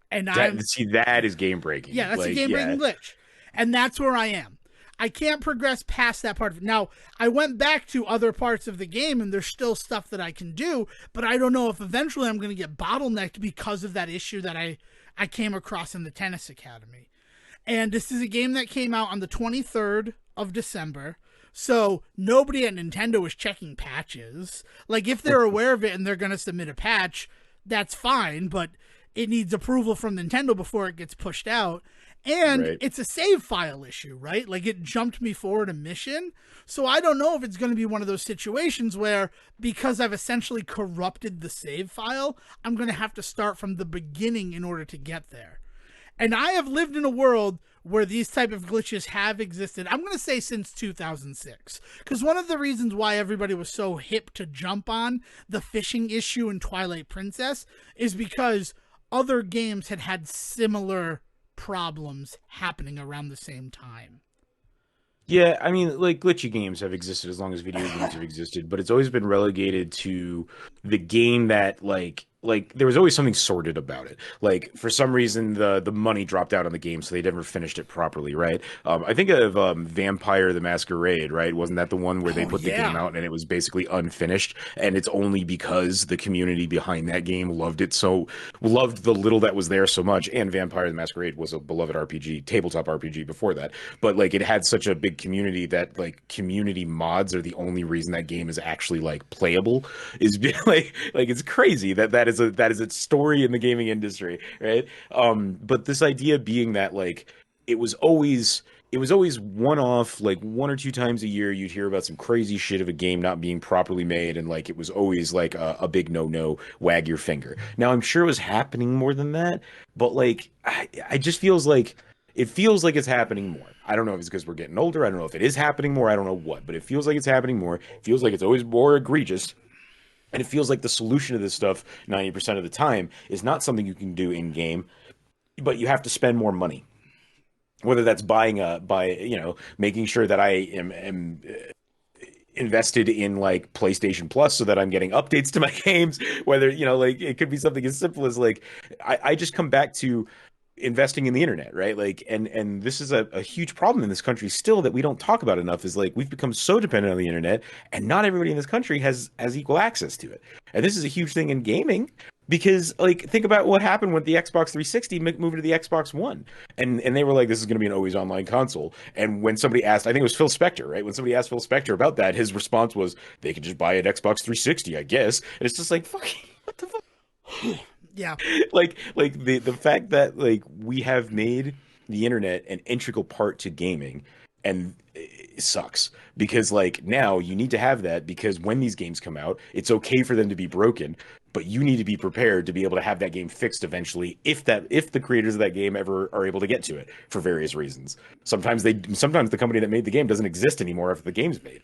And That is game breaking. yeah, that's like, a game breaking glitch. And that's where I am. I can't progress past that part of it. Now, I went back to other parts of the game and there's still stuff that I can do, but I don't know if eventually I'm going to get bottlenecked because of that issue that I came across in the tennis academy. And this is a game that came out on the 23rd of December. So nobody at Nintendo is checking patches. Like if they're aware of it and they're going to submit a patch, that's fine, but it needs approval from Nintendo before it gets pushed out. And Right. it's a save file issue, right? Like it jumped me forward a mission. So I don't know if it's going to be one of those situations where because I've essentially corrupted the save file, I'm going to have to start from the beginning in order to get there. And I have lived in a world where these type of glitches have existed. I'm going to say since 2006. Because one of the reasons why everybody was so hip to jump on the fishing issue in Twilight Princess is because other games had had similar problems happening around the same time. Yeah, I mean, like glitchy games have existed as long as video games have existed, but it's always been relegated to the game that like there was always something sordid about it. Like for some reason the money dropped out on the game, so they never finished it properly, right? I think of Vampire the Masquerade, right? Wasn't that the one where they put the game out and it was basically unfinished, and it's only because the community behind that game loved the little that was there so much. And Vampire the Masquerade was a beloved RPG, tabletop RPG before that, but like it had such a big community that like community mods are the only reason that game is actually like playable. Is like it's crazy that is a story in the gaming industry, right? But this idea being that like it was always one off, like one or two times a year you'd hear about some crazy shit of a game not being properly made, and like it was always like a big no, wag your finger. Now I'm sure it was happening more than that, but like I just feels like It feels like it's happening more. I don't know if it's because we're getting older. I don't know if it is happening more. I don't know what, but it feels like it's happening more. It feels like it's always more egregious. And it feels like the solution to this stuff 90% of the time is not something you can do in game, but you have to spend more money. Whether that's making sure that I am invested in like PlayStation Plus so that I'm getting updates to my games, whether, like it could be something as simple as like I just come back to investing in the internet, right? Like, and this is a huge problem in this country still that we don't talk about enough is like we've become so dependent on the internet and not everybody in this country has equal access to it. And this is a huge thing in gaming because like think about what happened with the Xbox 360 moving to the Xbox One. And they were like, this is going to be an always online console. And when somebody asked, I think it was Phil Spector, right? When somebody asked Phil Spector about that, his response was they could just buy an Xbox 360, I guess. And it's just like, fucking, what the fuck? Yeah. Like the fact that like we have made the internet an integral part to gaming and it sucks because like now you need to have that because when these games come out it's okay for them to be broken, but you need to be prepared to be able to have that game fixed eventually if the creators of that game ever are able to get to it for various reasons. Sometimes the company that made the game doesn't exist anymore after the game's made.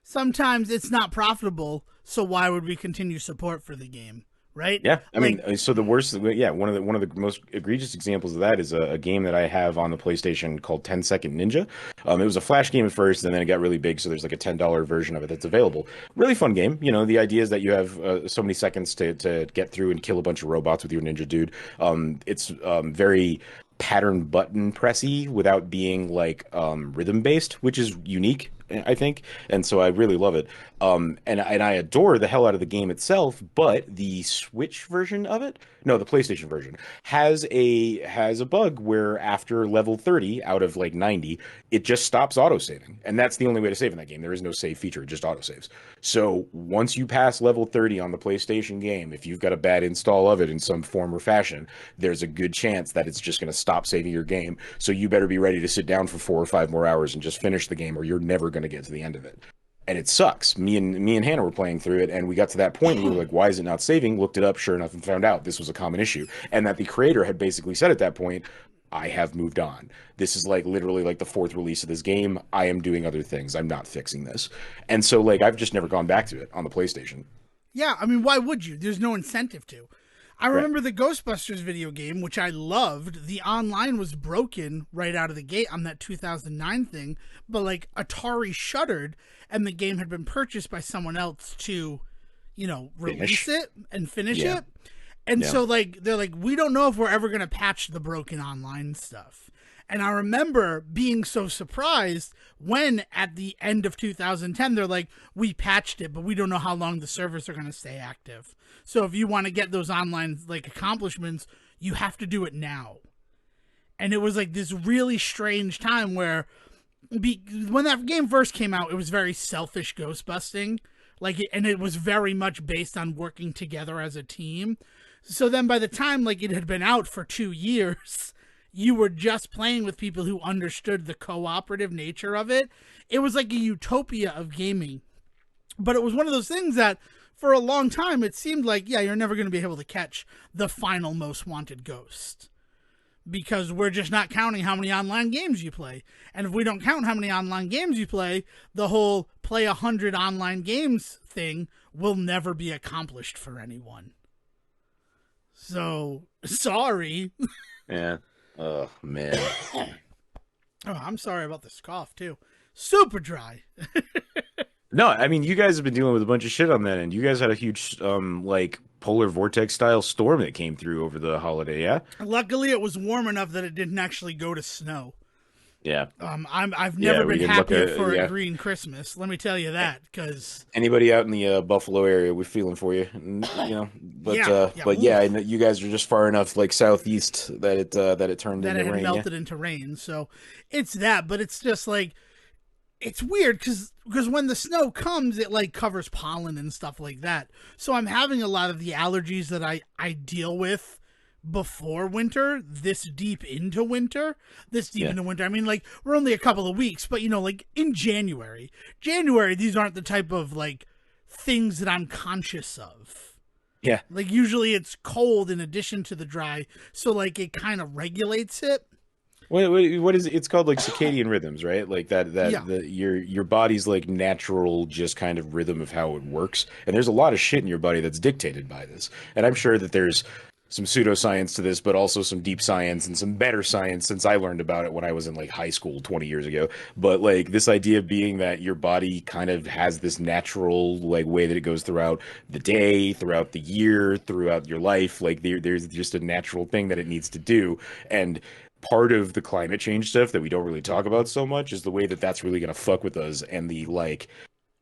Sometimes it's not profitable, so why would we continue support for the game? Right? Yeah, I like, mean, so the worst, yeah, one of the most egregious examples of that is a game that I have on the PlayStation called 10-Second Ninja. It was a Flash game at first, and then it got really big, so there's like a $10 version of it that's available. Really fun game. The idea is that you have so many seconds to get through and kill a bunch of robots with your ninja dude. It's very pattern button pressy without being like rhythm based, which is unique, I think, and so I really love it. And I adore the hell out of the game itself, but the Switch version of it, no, the PlayStation version has a bug where after level 30 out of like 90, it just stops autosaving, and that's the only way to save in that game. There is no save feature; it just autosaves. So once you pass level 30 on the PlayStation game, if you've got a bad install of it in some form or fashion, there's a good chance that it's just going to stop saving your game. So you better be ready to sit down for 4 or 5 more hours and just finish the game, or you're never going to get to the end of it. And it sucks. Me and Hannah were playing through it, and we got to that point. And we were like, "Why is it not saving?" Looked it up, sure enough, and found out this was a common issue, and that the creator had basically said at that point, "I have moved on. This is like literally like the fourth release of this game. I am doing other things. I'm not fixing this." And so like I've just never gone back to it on the PlayStation. yeah, I mean, why would you? There's no incentive to. I Right. remember the Ghostbusters video game, which I loved. The online was broken right out of the gate on that 2009 thing, but like Atari shuttered and the game had been purchased by someone else to, release it and finish Yeah. it. And Yeah. so like they're like, we don't know if we're ever going to patch the broken online stuff. And I remember being so surprised when at the end of 2010, they're like, we patched it, but we don't know how long the servers are going to stay active. So if you want to get those online like accomplishments, you have to do it now. And it was like this really strange time where when that game first came out, it was very selfish ghost busting. And it was very much based on working together as a team. So then by the time like it had been out for 2 years, you were just playing with people who understood the cooperative nature of it. It was like a utopia of gaming. But it was one of those things that for a long time it seemed like, yeah, you're never going to be able to catch the final most wanted ghost. Because we're just not counting how many online games you play. And if we don't count how many online games you play, the whole play 100 online games thing will never be accomplished for anyone. So, sorry. Yeah. Oh man. Oh, I'm sorry about this cough, too. Super dry. No, I mean you guys have been dealing with a bunch of shit on that end. You guys had a huge like polar vortex style storm that came through over the holiday, yeah? Luckily, it was warm enough that it didn't actually go to snow. Yeah. I've never we been didn't look happier at- for yeah. a green Christmas. Let me tell you that, because Anybody out in the Buffalo area, we're feeling for you. But Yeah, yeah, but yeah, I know you guys are just far enough like southeast that it turned that into it had rain. melted into rain. So it's that, but it's just like it's weird because when the snow comes, it like covers pollen and stuff like that. So I'm having a lot of the allergies that I deal with before winter, this deep into winter. I mean, like we're only a couple of weeks, but like in January, these aren't the type of like things that I'm conscious of. Yeah. Like usually it's cold in addition to the dry, so like it kind of regulates it. what is it? It's called like circadian rhythms, right? Like Yeah. your body's like natural just kind of rhythm of how it works. And there's a lot of shit in your body that's dictated by this. And I'm sure that there's some pseudoscience to this, but also some deep science and some better science since I learned about it when I was in like high school 20 years ago. But like this idea being that your body kind of has this natural like way that it goes throughout the day, throughout the year, throughout your life. Like there's just a natural thing that it needs to do. And part of the climate change stuff that we don't really talk about so much is the way that that's really going to fuck with us and the like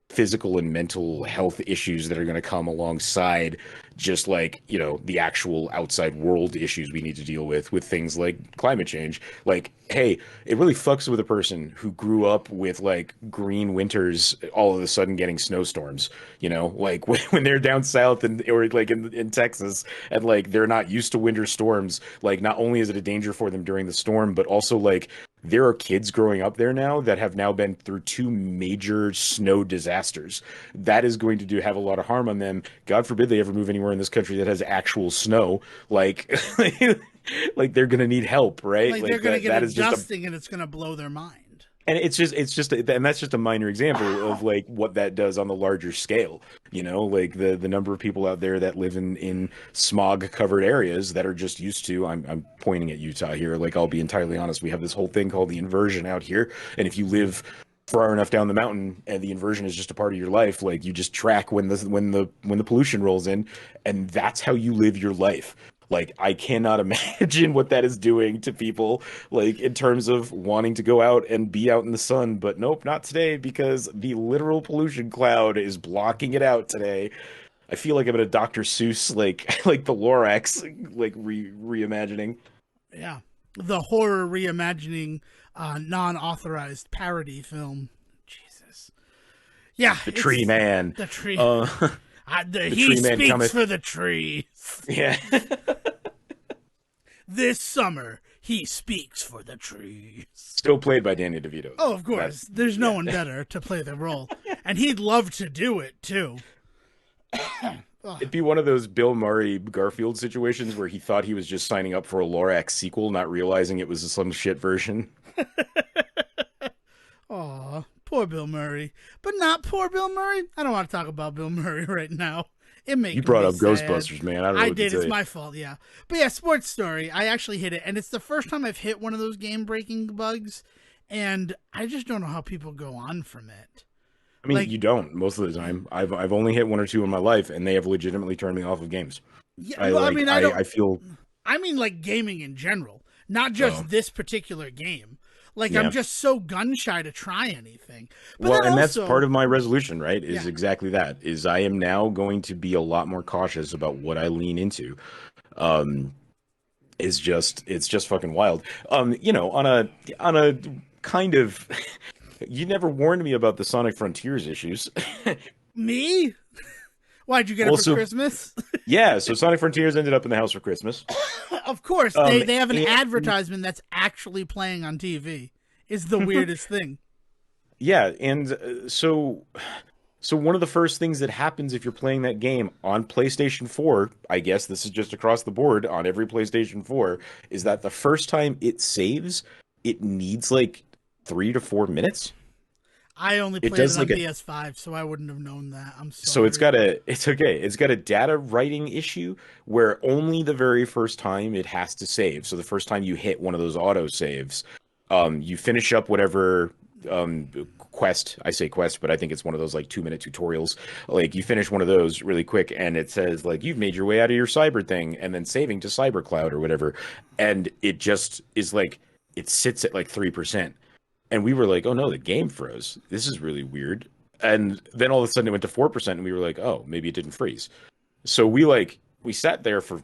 physical and mental health issues that are going to come alongside just like the actual outside world issues we need to deal with things like climate change. Like, hey, it really fucks with a person who grew up with like green winters all of a sudden getting snowstorms, like when they're down south and or like in Texas, and like they're not used to winter storms. Like not only is it a danger for them during the storm, but also like there are kids growing up there now that have now been through two major snow disasters. That is going to have a lot of harm on them. God forbid they ever move anywhere in this country that has actual snow. Like, like they're going to need help, right? Like they're Like gonna get that is just a adjusting, and it's gonna blow their mind. and and that's just a minor example of like what that does on the larger scale. Like the number of people out there that live in smog covered areas that are just used to. I'm pointing at Utah here. Like I'll be entirely honest, we have this whole thing called the inversion out here, and if you live far enough down the mountain and the inversion is just a part of your life, like you just track when the pollution rolls in, and that's how you live your life. Like I cannot imagine what that is doing to people, like in terms of wanting to go out and be out in the sun, but nope, not today because the literal pollution cloud is blocking it out today. I feel like I'm in a Dr. Seuss like like the Lorax like reimagining. Yeah, the horror reimagining, non-authorized parody film. Jesus. Yeah, The tree it's man. the tree. Uh the He tree man speaks cometh. for the trees. Yeah. This summer, he speaks for the trees. Still played by Danny DeVito. Oh, of course. That's There's no yeah. one better to play the role. And he'd love to do it, too. Oh, It'd be one of those Bill Murray Garfield situations where he thought he was just signing up for a Lorax sequel, not realizing it was some shit version. aw, poor Bill Murray. But not poor Bill Murray. I don't want to talk about Bill Murray right now. It makes You brought me up sad. Ghostbusters, man. I don't know I what to did. tell It's you. my fault, yeah. But yeah, sports story. I actually hit it. And it's the first time I've hit one of those game-breaking bugs. And I just don't know how people go on from it. I mean, Like, you don't most of the time. I've only hit one or two in my life, and they have legitimately turned me off of games. yeah, I well, I like mean, I don't. I feel I mean, like gaming in general, not just this particular game. Like, I'm yeah. just so gun shy to try anything. But Well, then and that's also, part of my resolution, right? Is yeah, exactly that. Is I am now going to be a lot more cautious about what I lean into. Um, it's just fucking wild. On a kind of you never warned me about the Sonic Frontiers issues. me? Why'd you get it for Also, Christmas? yeah, so Sonic Frontiers ended up in the house for Christmas. Of course, Um, they have an and advertisement that's actually playing on TV. Is the weirdest thing. yeah, and so one of the first things that happens if you're playing that game on PlayStation 4, I guess this is just across the board on every PlayStation 4, is that the first time it saves, it needs like 3 to 4 minutes. I only It played it does on like a PS5, so I wouldn't have known that. I'm so sorry. it's okay. It's got a data writing issue where only the very first time it has to save. So the first time you hit one of those auto saves, you finish up whatever um quest. I say quest, but I think it's one of those like 2 minute tutorials. Like you finish one of those really quick and it says like you've made your way out of your cyber thing and then saving to cyber cloud or whatever. And it just is like it sits at like 3%. And we were like, oh no, the game froze. This is really weird. And then all of a sudden it went to 4%, and we were like, oh, maybe it didn't freeze. So we sat there for,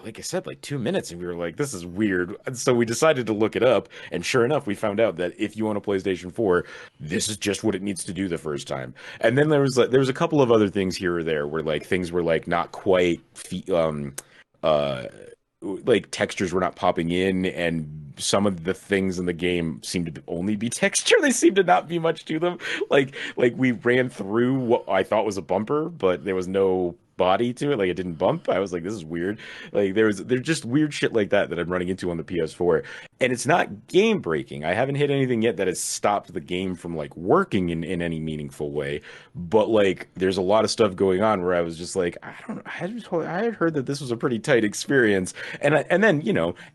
like I said, like 2 minutes, and we were like, this is weird. And so we decided to look it up, and sure enough, we found out that if you own a PlayStation 4, this is just what it needs to do the first time. And then there was a couple of other things here or there where like things were like not quite uh like textures were not popping in, and some of the things in the game seemed to only be texture. They seemed to not be much to them. Like we ran through what I thought was a bumper, but there was no body to it, like it didn't bump. I was like, this is weird. Like there's just weird shit like that I'm running into on the PS4, and it's not game breaking. I haven't hit anything yet that has stopped the game from like working in any meaningful way. But like, there's a lot of stuff going on where I was just like, I don't, I had heard that this was a pretty tight experience, and then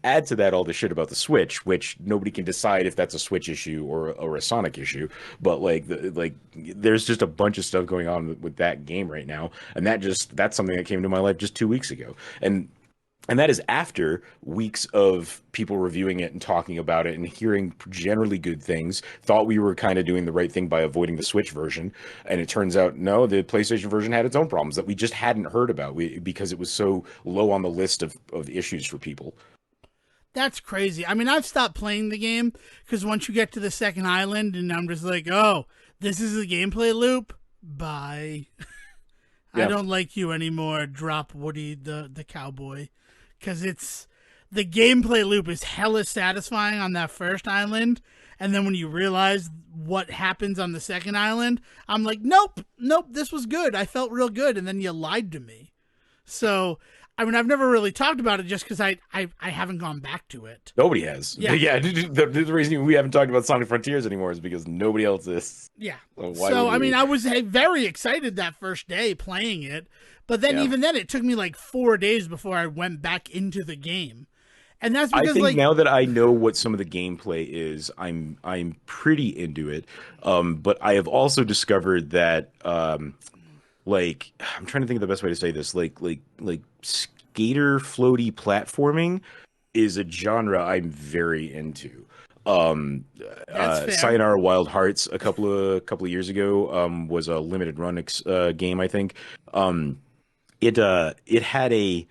add to that all the shit about the Switch, which nobody can decide if that's a Switch issue or a Sonic issue. But like there's just a bunch of stuff going on with that game right now, and that's something that came to my life just 2 weeks ago, and that is after weeks of people reviewing it and talking about it and hearing generally good things. Thought we were kind of doing the right thing by avoiding the Switch version. And it turns out, no, the PlayStation version had its own problems that we just hadn't heard about because it was so low on the list of issues for people. That's crazy. I mean, I've stopped playing the game because once you get to the second island and I'm just like, oh, this is a gameplay loop? Bye. I don't like you anymore. Drop Woody the cowboy. Because the gameplay loop is hella satisfying on that first island, and then when you realize what happens on the second island, I'm like, nope, this was good. I felt real good, and then you lied to me. So, I mean, I've never really talked about it just because I haven't gone back to it. Nobody has. Yeah. The reason we haven't talked about Sonic Frontiers anymore is because nobody else is. Yeah. So I mean, I was very excited that first day playing it. But then even then, it took me like 4 days before I went back into the game. And that's because I think now that I know what some of the gameplay is, I'm pretty into it. But I have also discovered that like, I'm trying to think of the best way to say this, like skater floaty platforming is a genre I'm very into. Sayonara Wild Hearts a couple of years ago was a limited run game, I think. It had a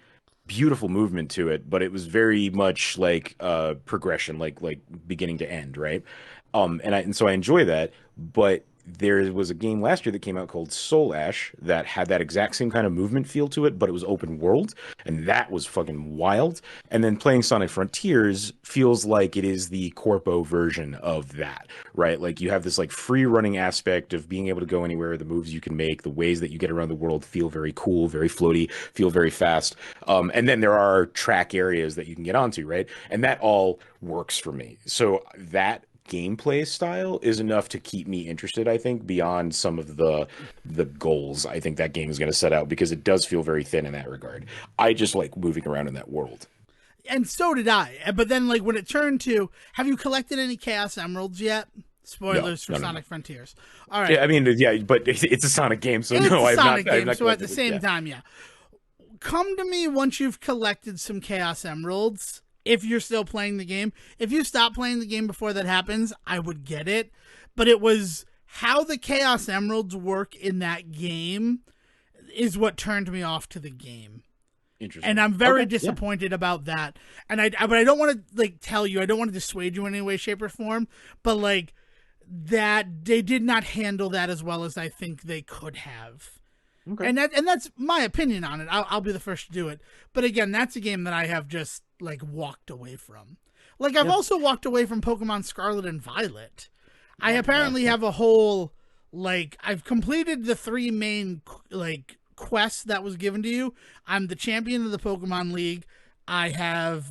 beautiful movement to it, but it was very much like progression, like beginning to end, right? And so I enjoy that, but there was a game last year that came out called Soul Ash that had that exact same kind of movement feel to it, but it was open world, and that was fucking wild. And then playing Sonic Frontiers feels like it is the corpo version of that, right? Like you have this like free running aspect of being able to go anywhere, the moves you can make, the ways that you get around the world feel very cool, very floaty, feel very fast. And then there are track areas that you can get onto, right? And that all works for me. So that gameplay style is enough to keep me interested, I think, beyond some of the goals I think that game is going to set out, because it does feel very thin in that regard. I just like moving around in that world. And so did I. But then like when it turned to, have you collected any Chaos Emeralds yet? Spoilers for Sonic Frontiers. All right. Yeah, I mean, yeah, but it's a Sonic game, so it's no, a I've Sonic not. game, I've not so at the collected same time, yeah. Come to me once you've collected some Chaos Emeralds. If you're still playing the game. If you stop playing the game before that happens, I would get it. But it was how the Chaos Emeralds work in that game is what turned me off to the game. Interesting. And I'm very disappointed about that. And but I don't want to like tell you, I don't want to dissuade you in any way, shape, or form. But like that, they did not handle that as well as I think they could have. Okay. And that's my opinion on it. I'll be the first to do it. But again, that's a game that I have just like walked away from. Like I've also walked away from Pokemon Scarlet and Violet. I apparently have a whole like I've completed the 3 main like quests that was given to you. I'm the champion of the Pokemon League. I have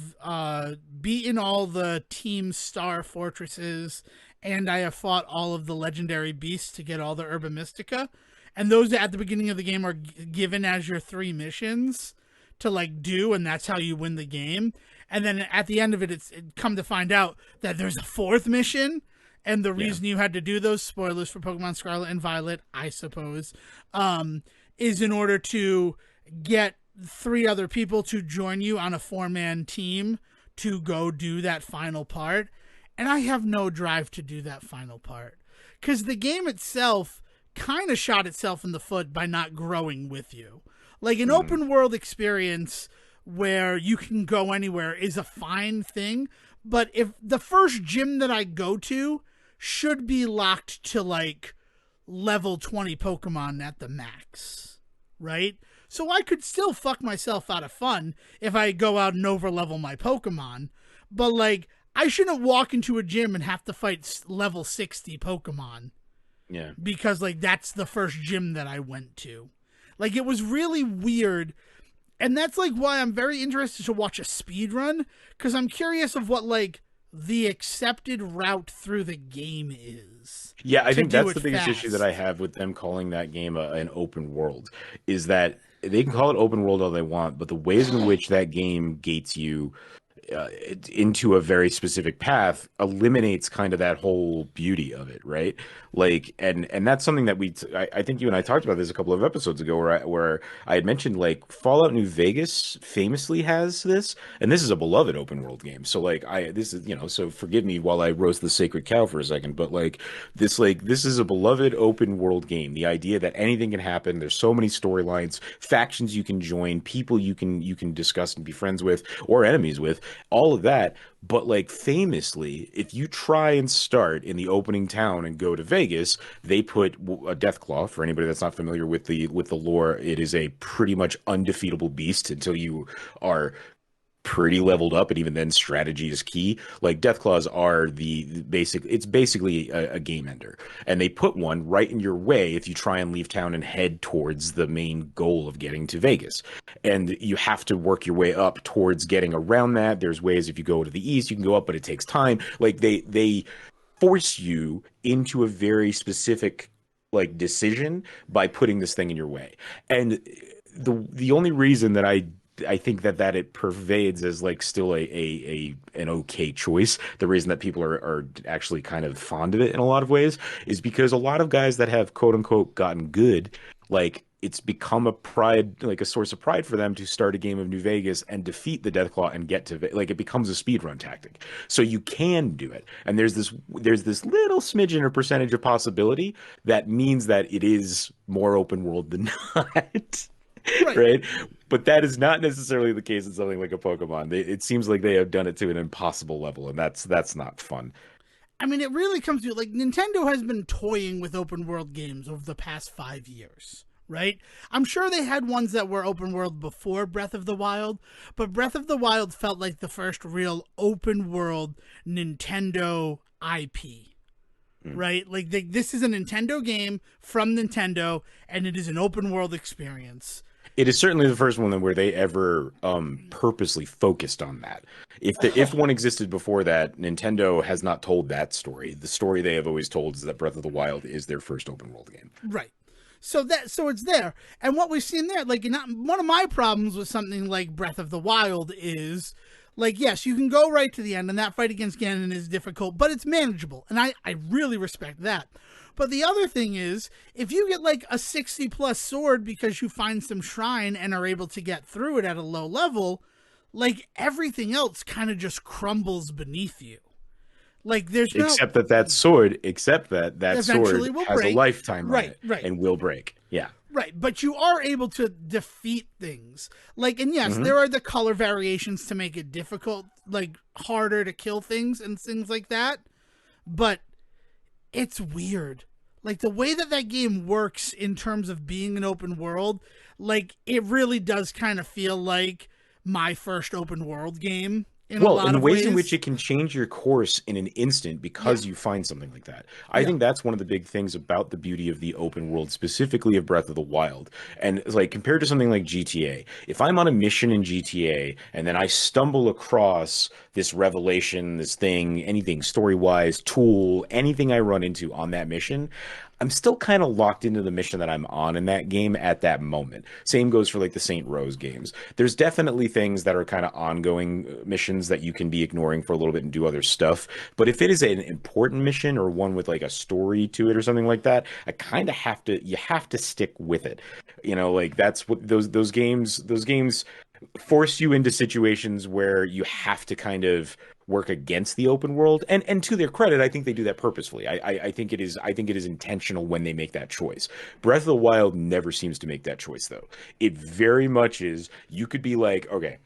beaten all the Team Star Fortresses, and I have fought all of the legendary beasts to get all the Herba Mystica. And those at the beginning of the game are given as your 3 missions to like do, and that's how you win the game. And then at the end of it, it's come to find out that there's a 4th mission, and the reason you had to do those, spoilers for Pokemon Scarlet and Violet, I suppose, is in order to get 3 other people to join you on a 4-man team to go do that final part. And I have no drive to do that final part, because the game itself kind of shot itself in the foot by not growing with you. Like an open world experience where you can go anywhere is a fine thing, but if the first gym that I go to should be locked to like level 20 Pokemon at the max, right? So I could still fuck myself out of fun if I go out and overlevel my Pokemon, but like I shouldn't walk into a gym and have to fight level 60 Pokemon. Yeah. Because like that's the first gym that I went to. Like it was really weird. And that's like why I'm very interested to watch a speed run, because I'm curious of what like the accepted route through the game is Yeah, I to think do that's it the biggest issue that I fast. have with them calling that game an open world, is that they can call it open world all they want, but the ways in which that game gates you into a very specific path eliminates kind of that whole beauty of it, right? Like, and that's something that I think you and I talked about this a couple of episodes ago, where I had mentioned like Fallout New Vegas famously has this, and this is a beloved open world game. So like, this is, so forgive me while I roast the sacred cow for a second, but this is a beloved open world game. The idea that anything can happen. There's so many storylines, factions you can join, people you can discuss and be friends with or enemies with, all of that. But like famously, if you try and start in the opening town and go to Vegas, they put a death claw. For anybody that's not familiar with the lore, it is a pretty much undefeatable beast until you are pretty leveled up, and even then strategy is key. Like deathclaws are the basic, it's basically a game ender, and they put one right in your way if you try and leave town and head towards the main goal of getting to Vegas. And you have to work your way up towards getting around that. There's ways, if you go to the east you can go up, but it takes time. Like they force you into a very specific like decision by putting this thing in your way. And the only reason that I think that it pervades as like still an okay choice. The reason that people are actually kind of fond of it in a lot of ways is because a lot of guys that have quote unquote gotten good, like it's become a pride, like a source of pride for them to start a game of New Vegas and defeat the Deathclaw and get to like it becomes a speedrun tactic. So you can do it, and there's this little smidgen or percentage of possibility that means that it is more open world than not. Right. Right? But that is not necessarily the case in something like a Pokemon. It seems like they have done it to an impossible level, and that's not fun. I mean, it really comes to like Nintendo has been toying with open world games over the past 5 years, right? I'm sure they had ones that were open world before Breath of the Wild, but Breath of the Wild felt like the first real open world Nintendo IP, Mm. right? Like this is a Nintendo game from Nintendo, and it is an open world experience. It is certainly the first one where they ever purposely focused on that. If one existed before that, Nintendo has not told that story. The story they have always told is that Breath of the Wild is their first open world game. Right. So it's there. And what we've seen there, like not, one of my problems with something like Breath of the Wild is like, yes, you can go right to the end, and that fight against Ganon is difficult, but it's manageable. And I really respect that. But the other thing is, if you get like a 60 plus sword because you find some shrine and are able to get through it at a low level, like everything else kind of just crumbles beneath you. Like there's no Except that sword eventually will has a break. lifetime on Right, it right. and will break. Yeah. Right, but you are able to defeat things. Like, and yes, Hmm. there are the color variations to make it difficult, like harder to kill things and things like that. But it's weird. Like the way that that game works in terms of being an open world, like it really does kind of feel like my first open world game in a Well, lot and the of ways in which ways. it can change your course in an instant Yeah, because you find something like that. I yeah, think that's one of the big things about the beauty of the open world, specifically of Breath of the Wild. And like compared to something like GTA, if I'm on a mission in GTA and then I stumble across this revelation, this thing, anything story-wise, tool, anything I run into on that mission, I'm still kind of locked into the mission that I'm on in that game at that moment. Same goes for like the Saint Rose games. There's definitely things that are kind of ongoing missions that you can be ignoring for a little bit and do other stuff. But if it is an important mission or one with like a story to it or something like that, I kind of you have to stick with it. Like that's what those games force you into situations where you have to kind of work against the open world, and to their credit, I think they do that purposefully. I think it is intentional when they make that choice. Breath of the Wild never seems to make that choice though. It very much is, you could be like, okay,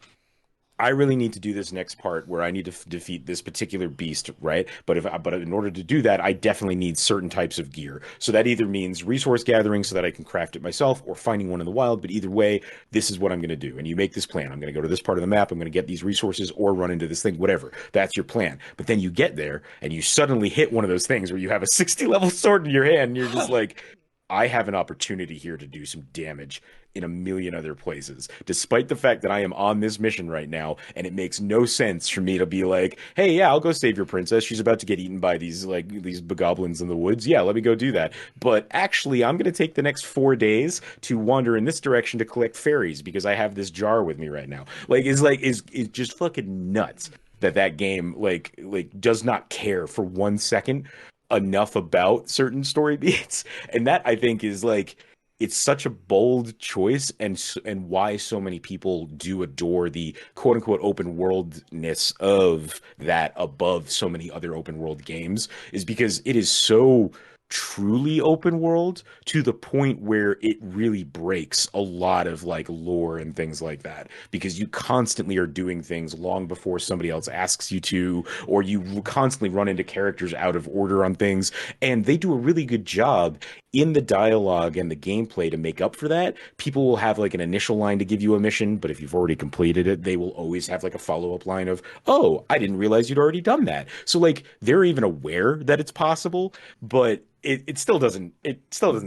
I really need to do this next part where I need to defeat this particular beast, right? But in order to do that, I definitely need certain types of gear. So that either means resource gathering so that I can craft it myself, or finding one in the wild. But either way, this is what I'm going to do. And you make this plan. I'm going to go to this part of the map. I'm going to get these resources or run into this thing, whatever. That's your plan. But then you get there and you suddenly hit one of those things where you have a 60 level sword in your hand, and you're just like, I have an opportunity here to do some damage in a million other places, despite the fact that I am on this mission right now, and it makes no sense for me to be like, hey, yeah, I'll go save your princess. She's about to get eaten by these bogoblins in the woods. Yeah, let me go do that. But actually, I'm gonna take the next 4 days to wander in this direction to collect fairies because I have this jar with me right now. Is just fucking nuts that that game does not care for 1 second enough about certain story beats. And that I think is it's such a bold choice, and why so many people do adore the quote unquote open worldness of that above so many other open world games, is because it is so truly open world to the point where it really breaks a lot of like lore and things like that, because you constantly are doing things long before somebody else asks you to, or you constantly run into characters out of order on things, and they do a really good job in the dialogue and the gameplay to make up for that. People will have like an initial line to give you a mission, but if you've already completed it, they will always have like a follow-up line of, "Oh, I didn't realize you'd already done that." So like they're even aware that it's possible, but it still doesn't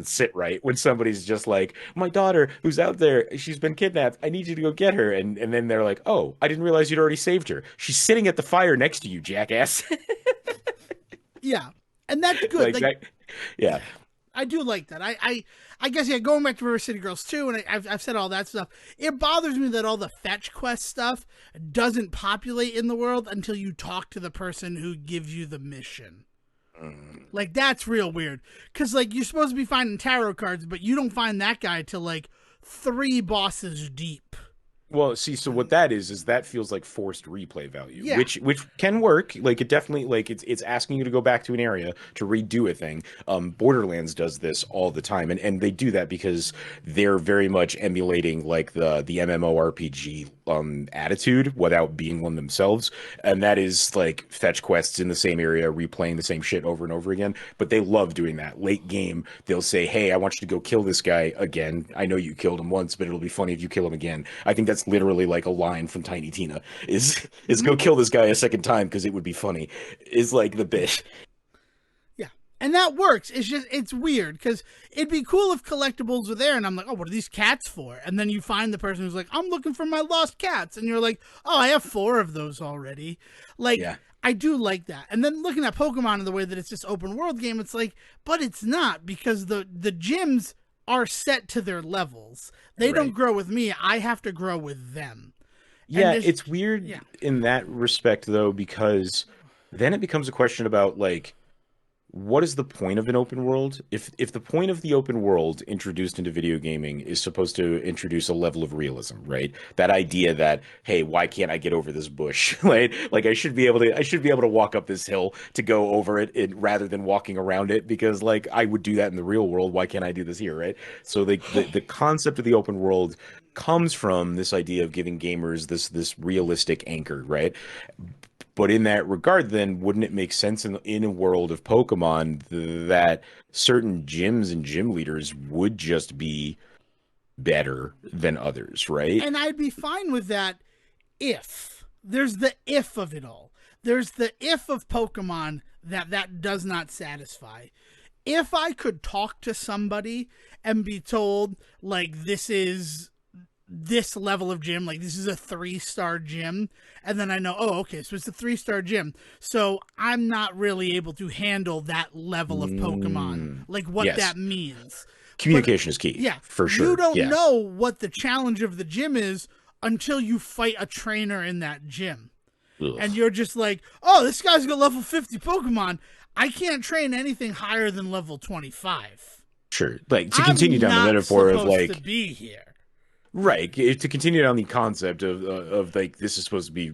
sit right when somebody's just like, "My daughter who's out there, she's been kidnapped. I need you to go get her." And then they're like, "Oh, I didn't realize you'd already saved her. She's sitting at the fire next to you, jackass." Yeah, and that's good. Like Like, that. Yeah. I do like that. I guess, yeah. Going back to River City Girls 2, and I've said all that stuff. It bothers me that all the fetch quest stuff doesn't populate in the world until you talk to the person who gives you the mission. Like, that's real weird. Because, like, you're supposed to be finding tarot cards, but you don't find that guy till, like, 3 bosses deep. Well, see, so what that is that feels like forced replay value, Yeah. which can work. Like it definitely it's asking you to go back to an area to redo a thing. Borderlands does this all the time, and they do that because they're very much emulating like the MMORPG attitude without being one themselves, and that is like fetch quests in the same area, replaying the same shit over and over again. But they love doing that. Late game, they'll say, "Hey, I want you to go kill this guy again. I know you killed him once, but it'll be funny if you kill him again." I think that's literally like a line from Tiny Tina is Mm-hmm. go kill this guy a second time because it would be funny, is like the bit. Yeah. And that works. It's just, it's weird because it'd be cool if collectibles were there and I'm like, oh, what are these cats for? And then you find the person who's like, I'm looking for my lost cats. And you're like, oh, I have 4 of those already. Like, Yeah. I do like that. And then looking at Pokemon in the way that it's this open world game, it's like, but it's not, because the gyms are set to their levels. They don't Right. grow with me. I have to grow with them. And Yeah, there's, it's weird yeah, in that respect though, because then it becomes a question about like what is the point of an open world? If the point of the open world introduced into video gaming is supposed to introduce a level of realism, right? That idea that, hey, why can't I get over this bush? Like I should be able to walk up this hill to go over rather than walking around it, because like I would do that in the real world. Why can't I do this here, right? So the concept of the open world comes from this idea of giving gamers this realistic anchor, right? But in that regard, then wouldn't it make sense in a world of Pokemon that certain gyms and gym leaders would just be better than others, right? and I'd be fine with that if there's the if of it all. There's the if of Pokemon that does not satisfy. If I could talk to somebody and be told, like, this is this level of gym, like this is a 3-star gym, and then I know, oh, okay, so it's a 3-star gym, so I'm not really able to handle that level of Pokemon, like what Yes. that means. But Communication is key, yeah, for you sure. don't Yeah. know what the challenge of the gym is until you fight a trainer in that gym. And Ugh. you're just like, oh, this guy's got level 50 Pokemon. I can't train anything higher than level 25. Sure. Like to continue I'm down the not metaphor of supposed to like be here. right, to continue down the concept of like this is supposed to be,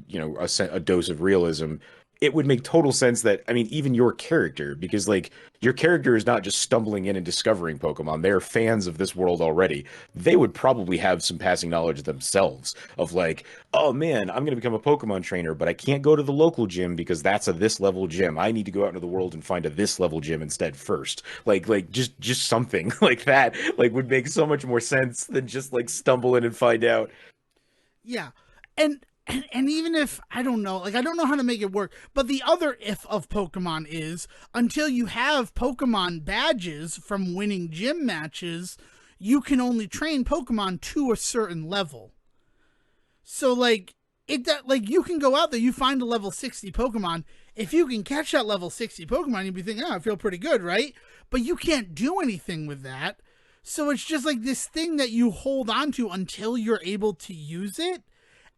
a dose of realism. It would make total sense that, I mean, even your character, because like your character is not just stumbling in and discovering Pokemon. They're fans of this world already. They would probably have some passing knowledge themselves of like, oh man, I'm gonna become a Pokemon trainer, but I can't go to the local gym because that's a this level gym. I need to go out into the world and find a this level gym instead first. Like just something like that, like would make so much more sense than just like stumble in and find out. Yeah. And and even if I don't know, like I don't know how to make it work, but the other if of Pokemon is until you have Pokemon badges from winning gym matches, you can only train Pokemon to a certain level. So like it that like you can go out there, you find a level 60 Pokemon. If you can catch that level 60 Pokemon, you'd be thinking, oh, I feel pretty good, right? But you can't do anything with that. So it's just like this thing that you hold on to until you're able to use it.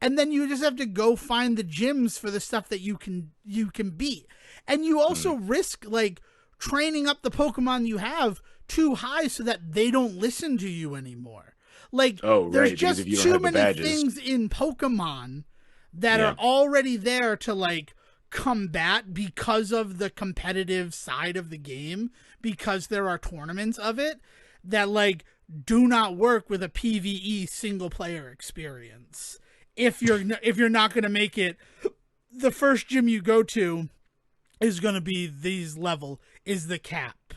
And then you just have to go find the gyms for the stuff that you can beat. And you also risk like training up the Pokemon you have too high so that they don't listen to you anymore. Like there's just too many things in Pokemon that are already there to like combat because of the competitive side of the game, because there are tournaments of it that like do not work with a PvE single player experience. If you're not going to make it, the first gym you go to is going to be these level is the cap.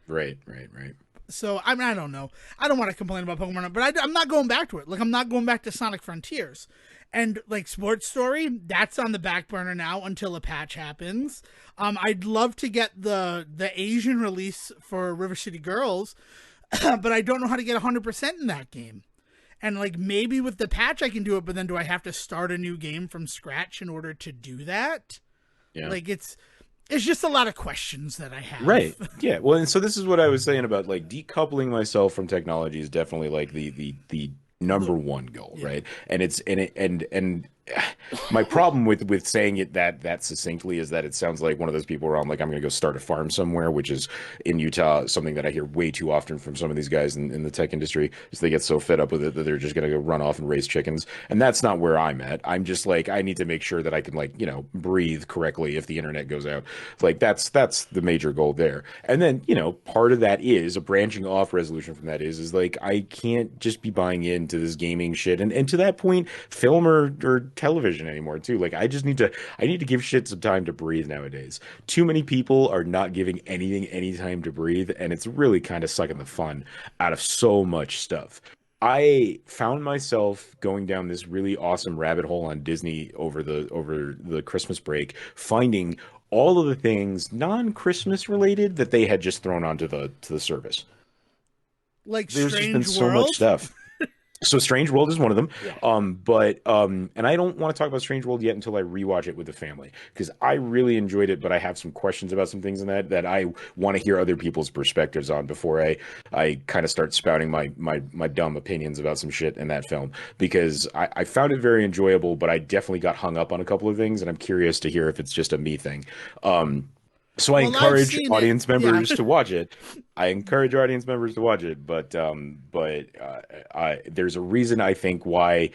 Right. So I mean, I don't know. I don't want to complain about Pokemon, but I'm not going back to it. Like I'm not going back to Sonic Frontiers, and like Sports Story, that's on the back burner now until a patch happens. I'd love to get the Asian release for River City Girls, but I don't know how to get 100% in that game. And like maybe with the patch I can do it, but then do I have to start a new game from scratch in order to do that? Yeah. Like it's just a lot of questions that I have. Right. Yeah. Well, and so this is what I was saying about like decoupling myself from technology is definitely like the number one goal, right? And it's and my problem with saying it that succinctly is that it sounds like one of those people where I'm like, I'm going to go start a farm somewhere, which is in Utah, something that I hear way too often from some of these guys in the tech industry, is they get so fed up with it that they're just going to go run off and raise chickens. And that's not where I'm at. I'm just like, I need to make sure that I can like, breathe correctly if the internet goes out. Like that's the major goal there. And then, part of that is a branching off resolution from that is like, I can't just be buying into this gaming shit. And to that point, film or television anymore too. Like I need to give shit some time to breathe nowadays. Too many people are not giving anything any time to breathe, and it's really kind of sucking the fun out of so much stuff. I found myself going down this really awesome rabbit hole on Disney over the Christmas break, finding all of the things non-Christmas related that they had just thrown onto the service. Like there's Strange just been so World? much stuff. So Strange World is one of them. Yeah. And I don't want to talk about Strange World yet until I rewatch it with the family, because I really enjoyed it, but I have some questions about some things in that I want to hear other people's perspectives on before I kind of start spouting my dumb opinions about some shit in that film, because I found it very enjoyable, but I definitely got hung up on a couple of things, and I'm curious to hear if it's just a me thing. So I encourage audience members to watch it. But there's a reason I think why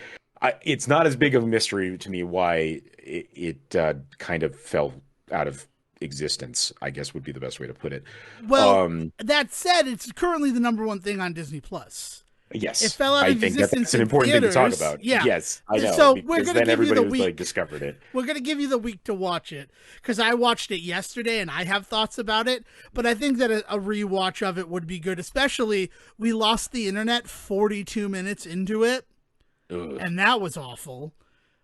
it's not as big of a mystery to me why it kind of fell out of existence, I guess would be the best way to put it. Well, that said, it's currently the number one thing on Disney Plus. Yes, it fell out of think existence. That's an important thing to talk about. Yeah. Yes, I know. So we're going to give you the week. Like discovered it. We're going to give you the week to watch it, because I watched it yesterday and I have thoughts about it. But I think that a rewatch of it would be good. Especially, we lost the internet 42 minutes into it, and that was awful.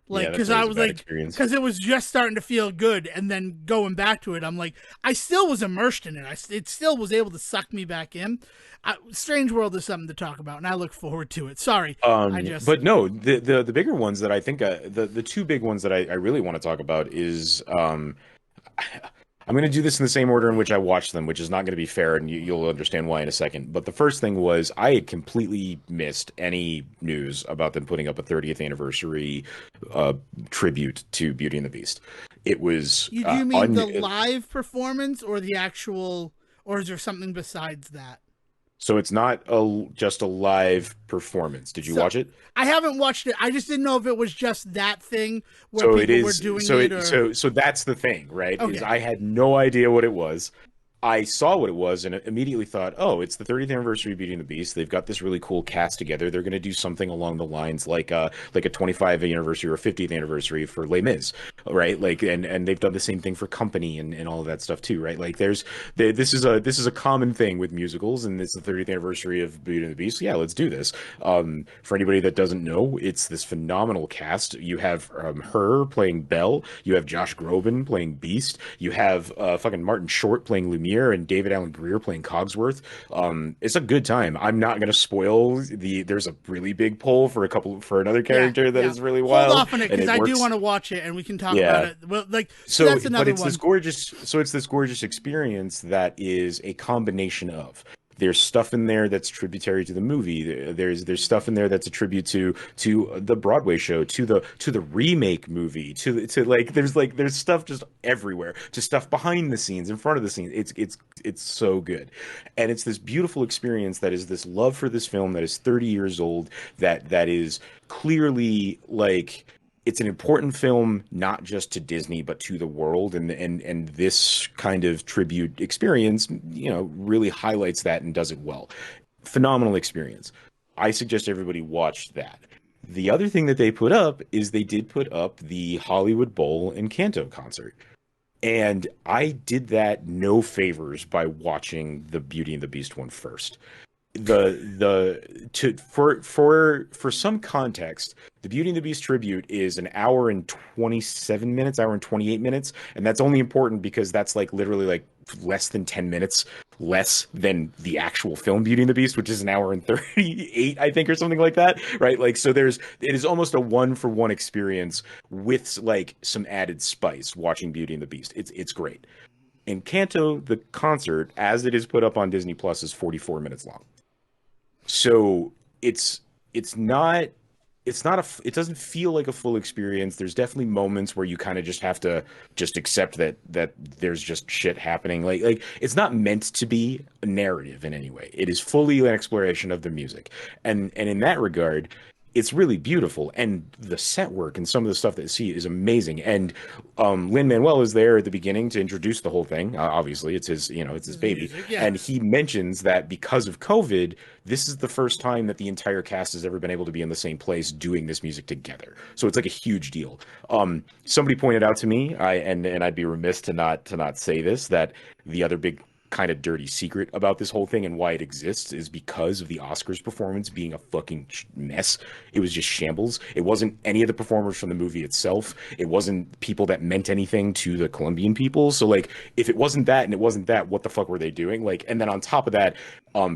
Like, because I was like, because it was just starting to feel good, and then going back to it, I'm like, I still was immersed in it. It still was able to suck me back in. Strange World is something to talk about, and I look forward to it. Sorry, but no, the bigger ones that I think the two big ones that I really want to talk about is I'm going to do this in the same order in which I watched them, which is not going to be fair, and you'll understand why in a second. But the first thing was I had completely missed any news about them putting up a 30th anniversary tribute to Beauty and the Beast. It was. Do you mean the live performance or the actual, or is there something besides that? So it's not just a live performance. Did you watch it? I haven't watched it. I just didn't know if it was just that thing where people were doing it. So that's the thing, right? Okay. Is I had no idea what it was. I saw what it was and immediately thought, oh, it's the 30th anniversary of Beauty and the Beast. They've got this really cool cast together. They're going to do something along the lines like a 25th anniversary or 50th anniversary for Les Mis, right? Like and they've done the same thing for Company and all of that stuff too, right? Like this is a common thing with musicals, and it's the 30th anniversary of Beauty and the Beast. Yeah, let's do this. For anybody that doesn't know, it's this phenomenal cast. You have her playing Belle. You have Josh Groban playing Beast. You have fucking Martin Short playing Lumiere and David Allen Greer playing Cogsworth. It's a good time. I'm not gonna spoil the. There's a really big pull for another Yeah, character that yeah. is really Hold wild, off on it and because it I do works. want to watch it, and we can talk about Yeah. it. Well, like so So, that's but another one. it's this gorgeous experience that is a combination of. There's stuff in there that's tributary to the movie. There's stuff in there that's a tribute to the Broadway show, to the remake movie, to there's stuff just everywhere, to stuff behind the scenes, in front of the scenes. It's so good, and it's this beautiful experience that is this love for this film that is 30 years old, that is clearly like it's an important film not just to Disney but to the world, and this kind of tribute experience, really highlights that and does it well. Phenomenal experience. I suggest everybody watch that. The other thing that they put up is they did put up the Hollywood Bowl and Canto concert. And I did that no favors by watching the Beauty and the Beast one first. The to For some context, the Beauty and the Beast tribute is an hour and 27 minutes, hour and 28 minutes, and that's only important because that's like literally like less than 10 minutes less than the actual film Beauty and the Beast, which is an hour and 38, I think, or something like that, right? Like, so it is almost a one for one experience with like some added spice watching Beauty and the Beast. It's great. Encanto, the concert, as it is put up on Disney Plus, is 44 minutes long. So it's it's not it doesn't feel like a full experience. There's definitely moments where you kind of just have to just accept that there's just shit happening. Like it's not meant to be a narrative in any way. It is fully an exploration of the music. And in that regard, it's really beautiful, and the set work and some of the stuff that you see is amazing. And Lin Manuel is there at the beginning to introduce the whole thing. Obviously, it's his, it's his His baby, music, yeah. and he mentions that because of COVID, this is the first time that the entire cast has ever been able to be in the same place doing this music together. So it's like a huge deal. Somebody pointed out to me, and I'd be remiss to not say this, that the other big kind of dirty secret about this whole thing and why it exists is because of the Oscars performance being a fucking mess. It was just shambles. It wasn't any of the performers from the movie itself. It wasn't people that meant anything to the Colombian people. So like, if it wasn't that and it wasn't that, what the fuck were they doing? Like, and then on top of that,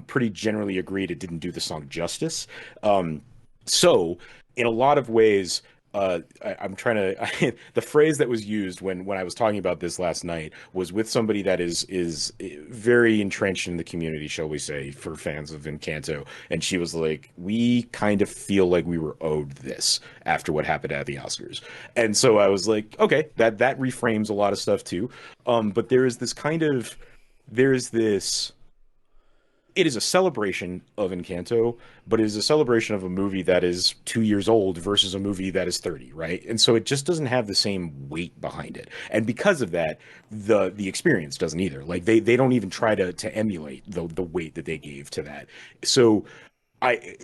pretty generally agreed it didn't do the song justice. So in a lot of ways, I'm trying to the phrase that was used when I was talking about this last night was with somebody that is very entrenched in the community, shall we say, for fans of Encanto, and she was like, "We kind of feel like we were owed this after what happened at the Oscars," and so I was like, "Okay, that reframes a lot of stuff too." But there's this it is a celebration of Encanto, but it is a celebration of a movie that is 2 years old versus a movie that is 30, right? And so it just doesn't have the same weight behind it. And because of that, the experience doesn't either. Like they don't even try to emulate the weight that they gave to that. So I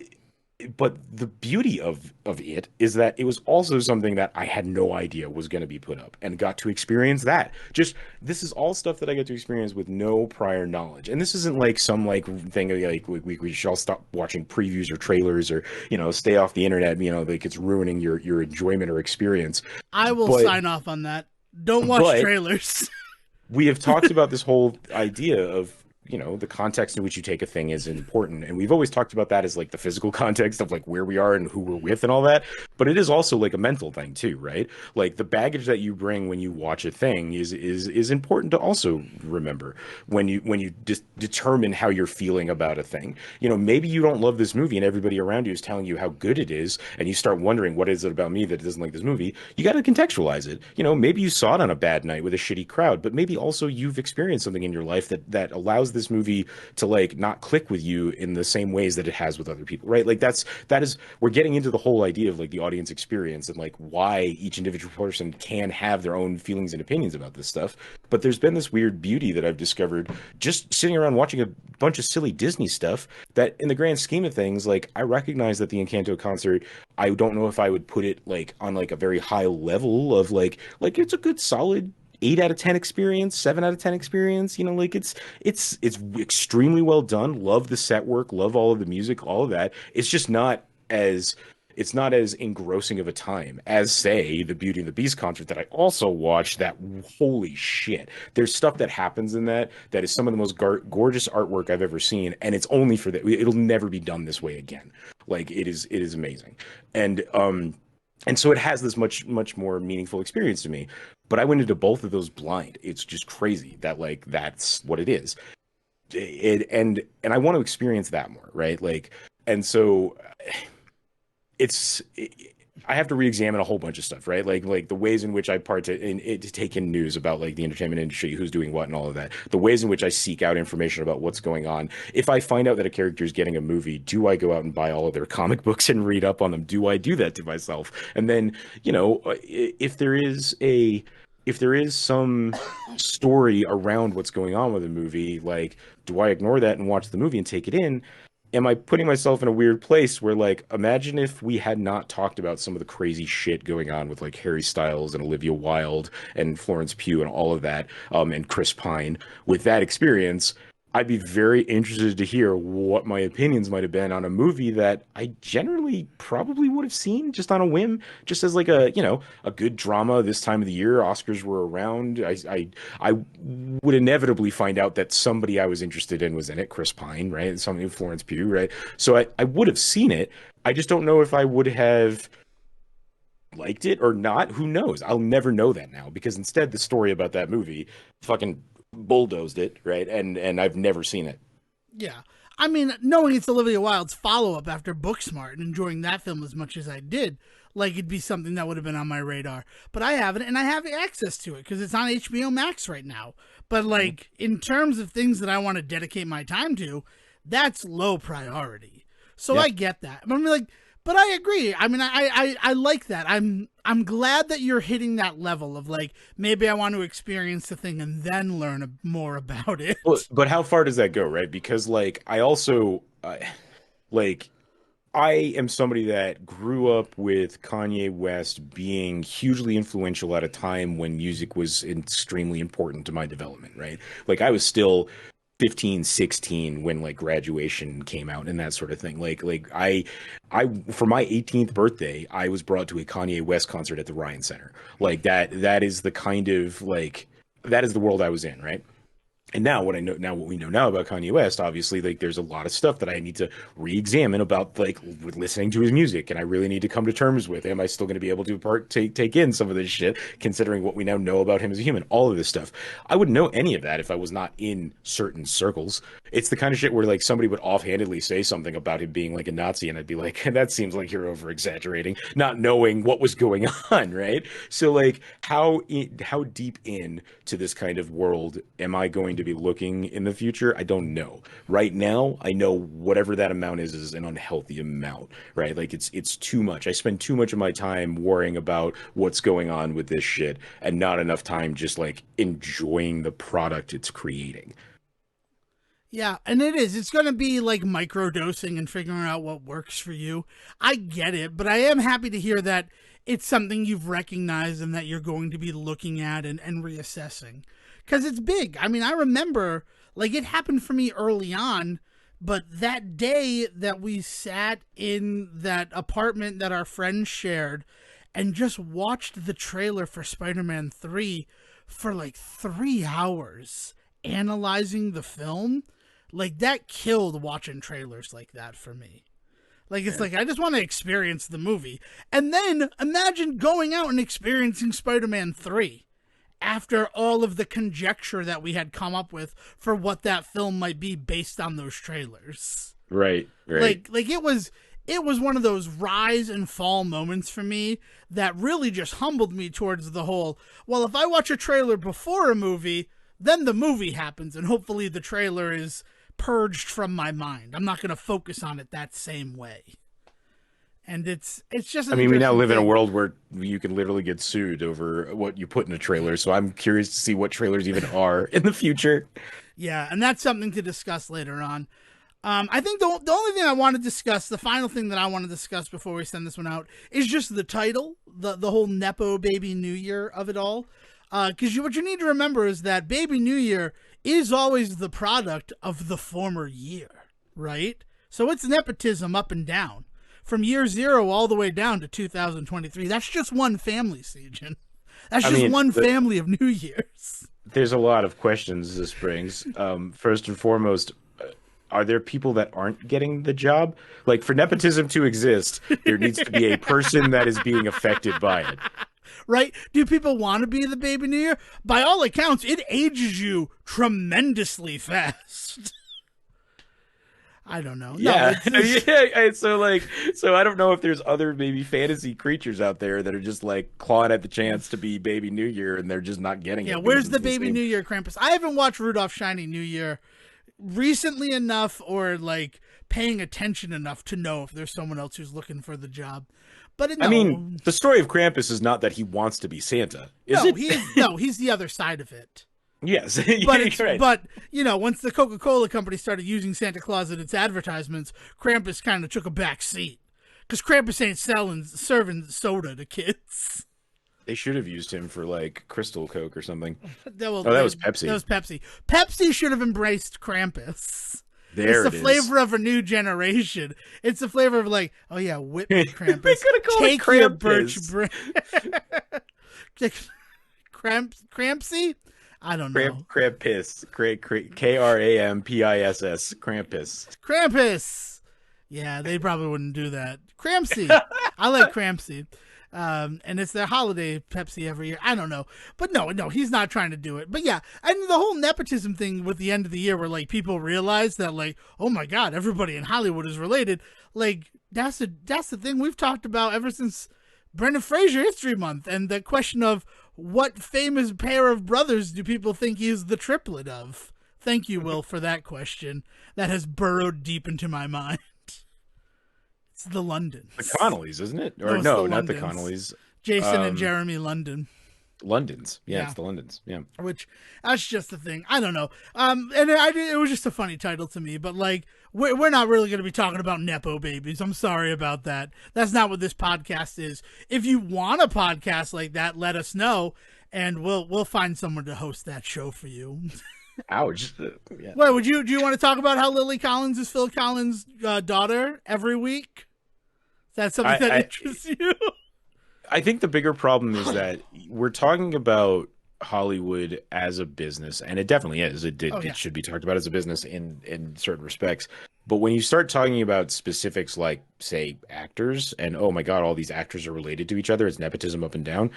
but the beauty of it is that it was also something that I had no idea was going to be put up, and got to experience that. Just this is all stuff that I got to experience with no prior knowledge. And this isn't like some like thing like we should all stop watching previews or trailers, or stay off the internet, like it's ruining your enjoyment or experience. I will But sign off on that. Don't watch but trailers. we have talked about this whole idea of the context in which you take a thing is important, and we've always talked about that as like the physical context of like where we are and who we're with and all that, but it is also like a mental thing too, right? Like the baggage that you bring when you watch a thing is important to also remember when you just determine how you're feeling about a thing. Maybe you don't love this movie and everybody around you is telling you how good it is, and you start wondering, what is it about me that doesn't like this movie? You got to contextualize it. Maybe you saw it on a bad night with a shitty crowd, but maybe also you've experienced something in your life that allows this this movie to like not click with you in the same ways that it has with other people, right? Like that is we're getting into the whole idea of like the audience experience and like why each individual person can have their own feelings and opinions about this stuff. But there's been this weird beauty that I've discovered just sitting around watching a bunch of silly Disney stuff that in the grand scheme of things, like I recognize that the Encanto concert, I don't know if I would put it like on like a very high level of like it's a good solid 8 out of 10 experience, 7 out of 10 experience. You know, like it's extremely well done. Love the set work, love all of the music, all of that. As it's not as engrossing of a time as say the Beauty and the Beast concert that I also watched. That holy shit, there's stuff that happens in that is some of the most gorgeous artwork I've ever seen, and it's only for that. It'll never be done this way again. Like it is amazing, and so it has this much more meaningful experience to me. But I went into both of those blind. It's just crazy that like that's what it is. And I want to experience that more, right? Like, and so it's I have to re-examine a whole bunch of stuff, right? Like the ways in which I to take in news about like the entertainment industry, who's doing what, and all of that. The ways in which I seek out information about what's going on. If I find out that a character is getting a movie, do I go out and buy all of their comic books and read up on them? Do I do that to myself? And then, you know, if there is some story around what's going on with a movie, like, do I ignore that and watch the movie and take it in? Am I putting myself in a weird place where, like, imagine if we had not talked about some of the crazy shit going on with, like, Harry Styles and Olivia Wilde and Florence Pugh and all of that, and Chris Pine. With that experience, I'd be very interested to hear what my opinions might have been on a movie that I generally probably would have seen just on a whim, just as like a, you know, a good drama this time of the year. Oscars were around. I would inevitably find out that somebody I was interested in was in it, Chris Pine, right? Something with Florence Pugh, right? So I would have seen it. I just don't know if I would have liked it or not. Who knows? I'll never know that now because instead the story about that movie fucking bulldozed it, right? And I've never seen it. Yeah. I mean, knowing it's Olivia Wilde's follow-up after Booksmart and enjoying that film as much as I did, like it'd be something that would have been on my radar. But I haven't, and I have access to it because it's on HBO Max right now. But like, in terms of things that I want to dedicate my time to, that's low priority. So yeah. I get that. I mean, like, but I agree. I mean, I like that. I'm glad that you're hitting that level of like, maybe I want to experience the thing and then learn more about it. But how far does that go, right? Because like, I also, like, I am somebody that grew up with Kanye West being hugely influential at a time when music was extremely important to my development, right? Like, I was still 15, 16 when like Graduation came out and that sort of thing. Like I for my 18th birthday, I was brought to a Kanye West concert at the Ryan Center. Like that is the kind of like that is the world I was in, right? And now what we know now about Kanye West, obviously, like there's a lot of stuff that I need to re-examine about like listening to his music, and I really need to come to terms with. Am I still going to be able to take in some of this shit, considering what we now know about him as a human? All of this stuff, I wouldn't know any of that if I was not in certain circles. It's the kind of shit where like somebody would offhandedly say something about him being like a Nazi, and I'd be like, that seems like you're over exaggerating, not knowing what was going on, right? So like, how deep in to this kind of world am I going to be looking in the future? I don't know. Right now, I know whatever that amount is an unhealthy amount, right? Like it's too much. I spend too much of my time worrying about what's going on with this shit and not enough time just like enjoying the product it's creating. Yeah, and it is. It's going to be like microdosing and figuring out what works for you. I get it, but I am happy to hear that it's something you've recognized and that you're going to be looking at and reassessing. Because it's big. I mean, I remember, like, it happened for me early on, but that day that we sat in that apartment that our friends shared and just watched the trailer for Spider-Man 3 for, like, 3 hours analyzing the film, like, that killed watching trailers like that for me. Like, it's like, I just want to experience the movie. And then imagine going out and experiencing Spider-Man 3. After all of the conjecture that we had come up with for what that film might be based on those trailers. Right. Like it was one of those rise and fall moments for me that really just humbled me towards the whole, well, if I watch a trailer before a movie, Then the movie happens, and hopefully the trailer is purged from my mind. I'm not going to focus on it that same way. And it's just an I mean, we now interesting live in a thing. world where you can literally get sued over what you put in a trailer. So I'm curious to see what trailers even are in the future. Yeah, and that's something to discuss later on. I think the only thing I want to discuss, the final thing that I want to discuss before we send this one out, is just the title, the whole Nepo Baby New Year of it all. Because what you need to remember is that Baby New Year is always the product of the former year, right? So it's nepotism up and down. From year zero all the way down to 2023. That's just one family, Sejohn. That's just one family of New Years. There's a lot of questions this brings. First and foremost, are there people that aren't getting the job? Like, for nepotism to exist, there needs to be a person that is being affected by it. Right? Do people want to be the Baby New Year? By all accounts, it ages you tremendously fast. I don't know. Yeah. No, yeah. So I don't know if there's other maybe fantasy creatures out there that are just like clawing at the chance to be Baby New Year and they're just not getting it. Yeah, where's the Baby New Year Krampus? I haven't watched Rudolph Shiny New Year recently enough or like paying attention enough to know if there's someone else who's looking for the job. But no. I mean, the story of Krampus is not that he wants to be Santa, is it? He's the other side of it. Yes, but right. But once the Coca-Cola company started using Santa Claus in its advertisements, Krampus kind of took a back seat because Krampus ain't serving soda to kids. They should have used him for like Crystal Coke or something. That was Pepsi. That was Pepsi. Pepsi should have embraced Krampus. There it's the flavor of a new generation. It's the flavor of like, oh yeah, whip Krampus. They could have called Take it Krampus. Your birch Krampsy? I don't know. Krampus. Krampiss. Krampus. Krampus. Yeah, they probably wouldn't do that. Krampsy. I like Krampsy. And it's their holiday Pepsi every year. I don't know. But no, he's not trying to do it. But yeah, and the whole nepotism thing with the end of the year where like people realize that like, oh my God, everybody in Hollywood is related. Like that's the thing we've talked about ever since Brendan Fraser History Month and the question of what famous pair of brothers do people think he is the triplet of? Thank you, Will, for that question. That has burrowed deep into my mind. It's the Londons. The Connollys, isn't it? Or no, not the Connollys. Jason and Jeremy London. Londons. Yeah, it's the Londons. Yeah. Which, that's just the thing. I don't know. And it was just a funny title to me, but like, we're not really going to be talking about Nepo babies. I'm sorry about that. That's not what this podcast is. If you want a podcast like that, let us know, and we'll find someone to host that show for you. Ouch. Yeah. Well, do you want to talk about how Lily Collins is Phil Collins' daughter every week? Is that something that interests you? I think the bigger problem is that we're talking about Hollywood as a business, and it definitely is. It should be talked about as a business in certain respects. But when you start talking about specifics like, say, actors, and oh my God, all these actors are related to each other, it's nepotism up and down.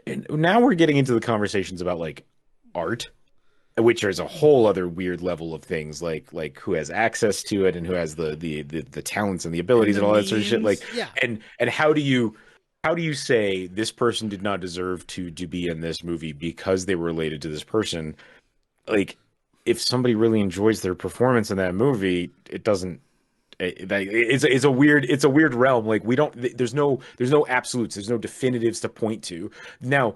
And now we're getting into the conversations about like art, which is a whole other weird level of things, like who has access to it and who has the talents and the abilities and all that sort of shit. Like, and how do you say this person did not deserve to be in this movie because they were related to this person? Like, if somebody really enjoys their performance in that movie, it doesn't. It's a weird realm. Like, we don't. There's no absolutes. There's no definitives to point to. Now,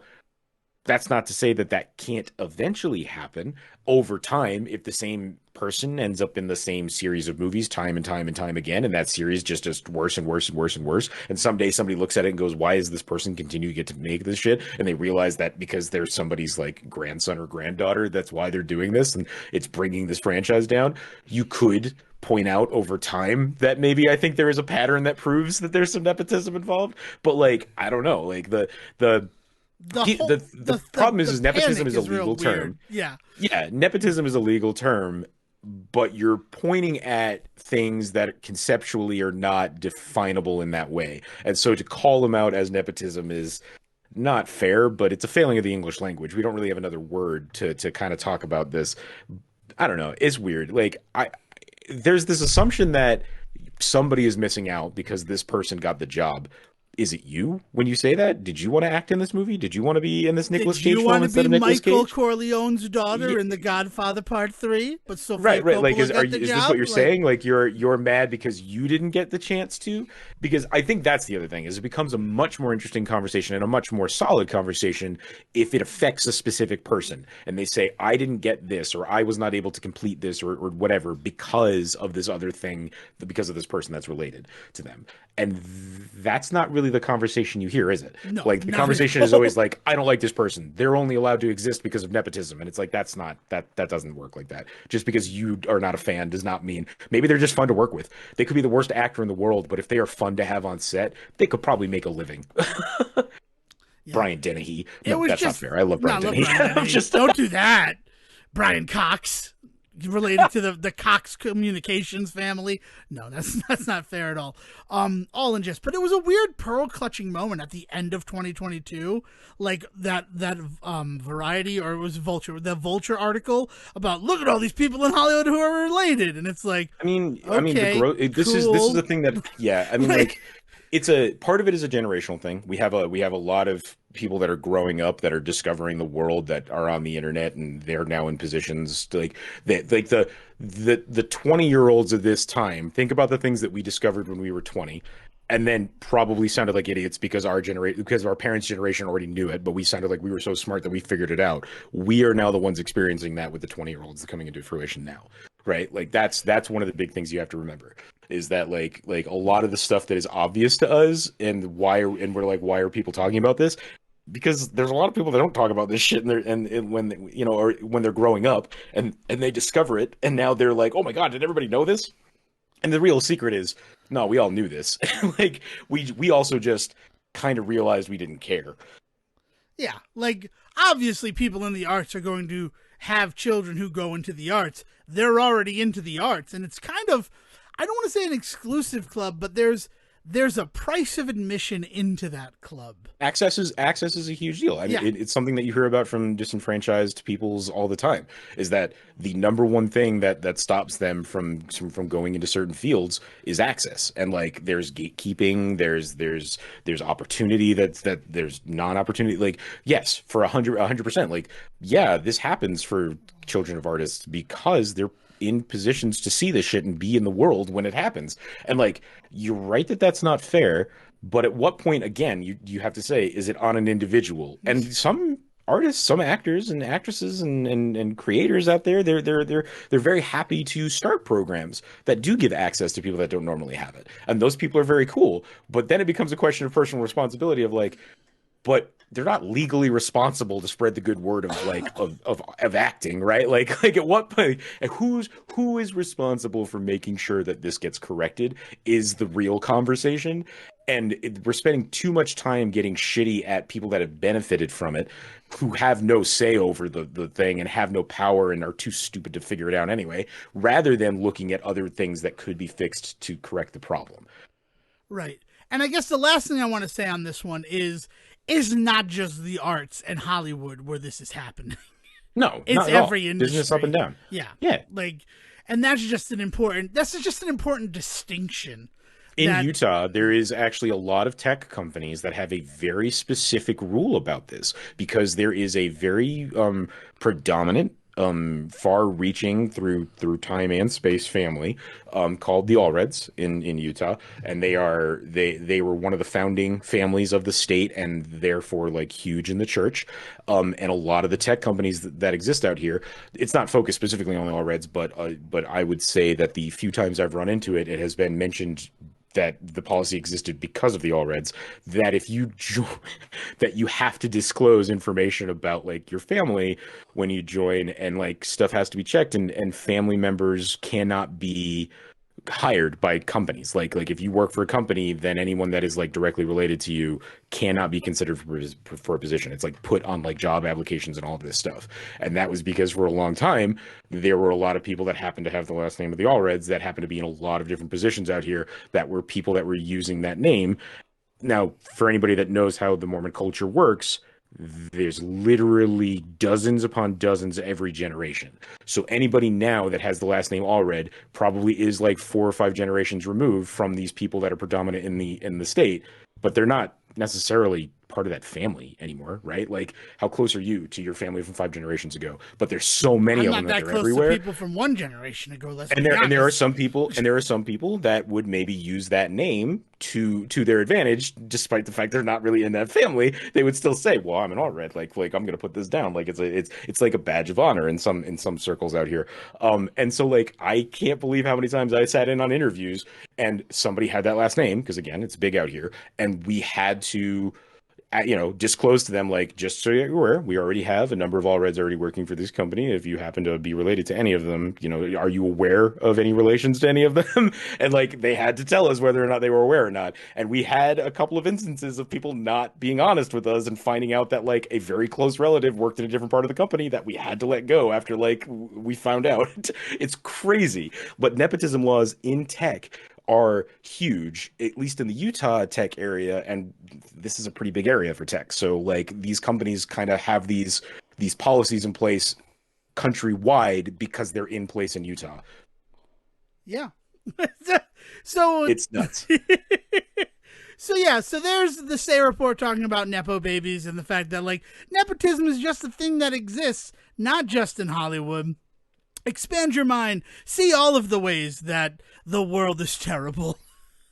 that's not to say that can't eventually happen over time if the same person ends up in the same series of movies time and time and time again, and that series just worse and worse and worse and worse. And someday somebody looks at it and goes, "Why is this person continue to get to make this shit?" And they realize that because they're somebody's like grandson or granddaughter, that's why they're doing this, and it's bringing this franchise down. You could point out over time that maybe I think there is a pattern that proves that there's some nepotism involved, but like I don't know, like the problem is nepotism is a legal term. Yeah, nepotism is a legal term, but you're pointing at things that conceptually are not definable in that way, and so to call them out as nepotism is not fair. But it's a failing of the English language. We don't really have another word to kind of talk about this. I don't know. It's weird. Like there's this assumption that somebody is missing out because this person got the job. is it you when you say that? Did you want to act in this movie? Did you want to be in this Nicolas Did you Cage film want to instead be of Nicolas Michael Cage? Corleone's daughter Yeah, in The Godfather Part 3, but Sofia right. Like, Coppola got the is this what job? you're Like, saying? Like, you're mad because you didn't get the chance to? Because I think that's the other thing is it becomes a much more interesting conversation and a much more solid conversation if it affects a specific person and they say I didn't get this or I was not able to complete this or whatever because of this other thing, because of this person that's related to them. And that's not really the conversation you hear, is it? no, Like the not at conversation is always all. like, I don't like this person. They're only allowed to exist because of nepotism. And it's like that's not that doesn't work like that. Just because you are not a fan does not mean maybe they're just fun to work with. They could be the worst actor in the world, but if they are fun to have on set, they could probably make a living. Yeah. Brian Dennehy. It No, was that's not just, fair. I love no, I Brian love Dennehy. Brian I'm Dennehy. just Don't do that. Brian Cox, related to the Cox Communications family. No, that's not fair at all. All in jest, but it was a weird pearl clutching moment at the end of 2022, like that Variety or it was Vulture, the Vulture article about look at all these people in Hollywood who are related, and it's like, I mean the okay, growth. This is the cool. thing that yeah. I mean like it's a part of it is a generational thing. We have a lot of people that are growing up that are discovering the world that are on the internet and they're now in positions to, like the 20-year-olds of this time. Think about the things that we discovered when we were 20 and then probably sounded like idiots because our parents' generation already knew it, but we sounded like we were so smart that we figured it out. We are now the ones experiencing that with the 20-year-olds coming into fruition now, right? Like that's one of the big things you have to remember is that like a lot of the stuff that is obvious to us and we're like why are people talking about this, because there's a lot of people that don't talk about this shit and when or when they're growing up and they discover it and now they're like, oh my god, did everybody know this? And the real secret is, no, we all knew this. Like we also just kind of realized we didn't care. Yeah, like obviously people in the arts are going to have children who go into the arts. They're already into the arts, and it's kind of, I don't want to say an exclusive club, but there's a price of admission into that club. Access is a huge deal. I mean, Yeah, it's something that you hear about from disenfranchised peoples all the time. Is that the number one thing that stops them from going into certain fields is access. And like, there's gatekeeping, there's opportunity that there's non-opportunity. Like, yes, for 100%. Like, yeah, this happens for children of artists because they're in positions to see this shit and be in the world when it happens. And like, you're right that that's not fair, but at what point again you have to say, is it on an individual? And some artists, some actors and actresses and creators out there, they're very happy to start programs that do give access to people that don't normally have it. And those people are very cool. But then it becomes a question of personal responsibility of like, but they're not legally responsible to spread the good word of like of acting, right? Like at what point, like, who is responsible for making sure that this gets corrected is the real conversation. And we're spending too much time getting shitty at people that have benefited from it, who have no say over the thing and have no power and are too stupid to figure it out anyway, rather than looking at other things that could be fixed to correct the problem. right. And I guess the last thing I want to say on this one is not just the arts and Hollywood where this is happening. No, It's not at all. every Business up and industry. down. Yeah. Yeah. Like, and that's just an important distinction In that, Utah, there is actually a lot of tech companies that have a very specific rule about this because there is a very predominant, far-reaching through time and space family called the Allreds in Utah, and they were one of the founding families of the state and therefore like huge in the church. And a lot of the tech companies that exist out here, it's not focused specifically on the Allreds, but I would say that the few times I've run into it, it has been mentioned that the policy existed because of the Allreds, that if you join, that you have to disclose information about like your family when you join, and like stuff has to be checked, and family members cannot be hired by companies. Like if you work for a company, then anyone that is like directly related to you cannot be considered for a position. It's like put on like job applications and all of this stuff. And that was because for a long time there were a lot of people that happened to have the last name of the Allreds that happened to be in a lot of different positions out here that were people that were using that name. Now, for anybody that knows how the Mormon culture works, there's literally dozens upon dozens every generation. So anybody now that has the last name Allred probably is like 4 or 5 generations removed from these people that are predominant in the state. but they're not necessarily part of that family anymore, right? Like, how close are you to your family from 5 generations ago? But there's so many I'm of them not that that they're close to everywhere. people from one generation ago. Let's And be there are honest. some people that would maybe use that name to their advantage, despite the fact they're not really in that family. They would still say, "Well, I'm an all red. Like I'm gonna put this down. Like it's like a badge of honor in some circles out here." And so like I can't believe how many times I sat in on interviews and somebody had that last name because again, it's big out here, and we had to disclose to them, like, just so you're aware, we already have a number of all reds already working for this company. If you happen to be related to any of them, are you aware of any relations to any of them? And like, they had to tell us whether or not they were aware or not. And we had a couple of instances of people not being honest with us and finding out that like a very close relative worked in a different part of the company that we had to let go after like we found out. It's crazy. But nepotism laws in tech are huge, at least in the Utah tech area, and this is a pretty big area for tech. So like these companies kind of have these policies in place countrywide because they're in place in Utah. Yeah. so It's nuts. so yeah, so there's the Say report talking about nepo babies and the fact that like nepotism is just a thing that exists, not just in Hollywood. Expand your mind, see all of the ways that the world is terrible.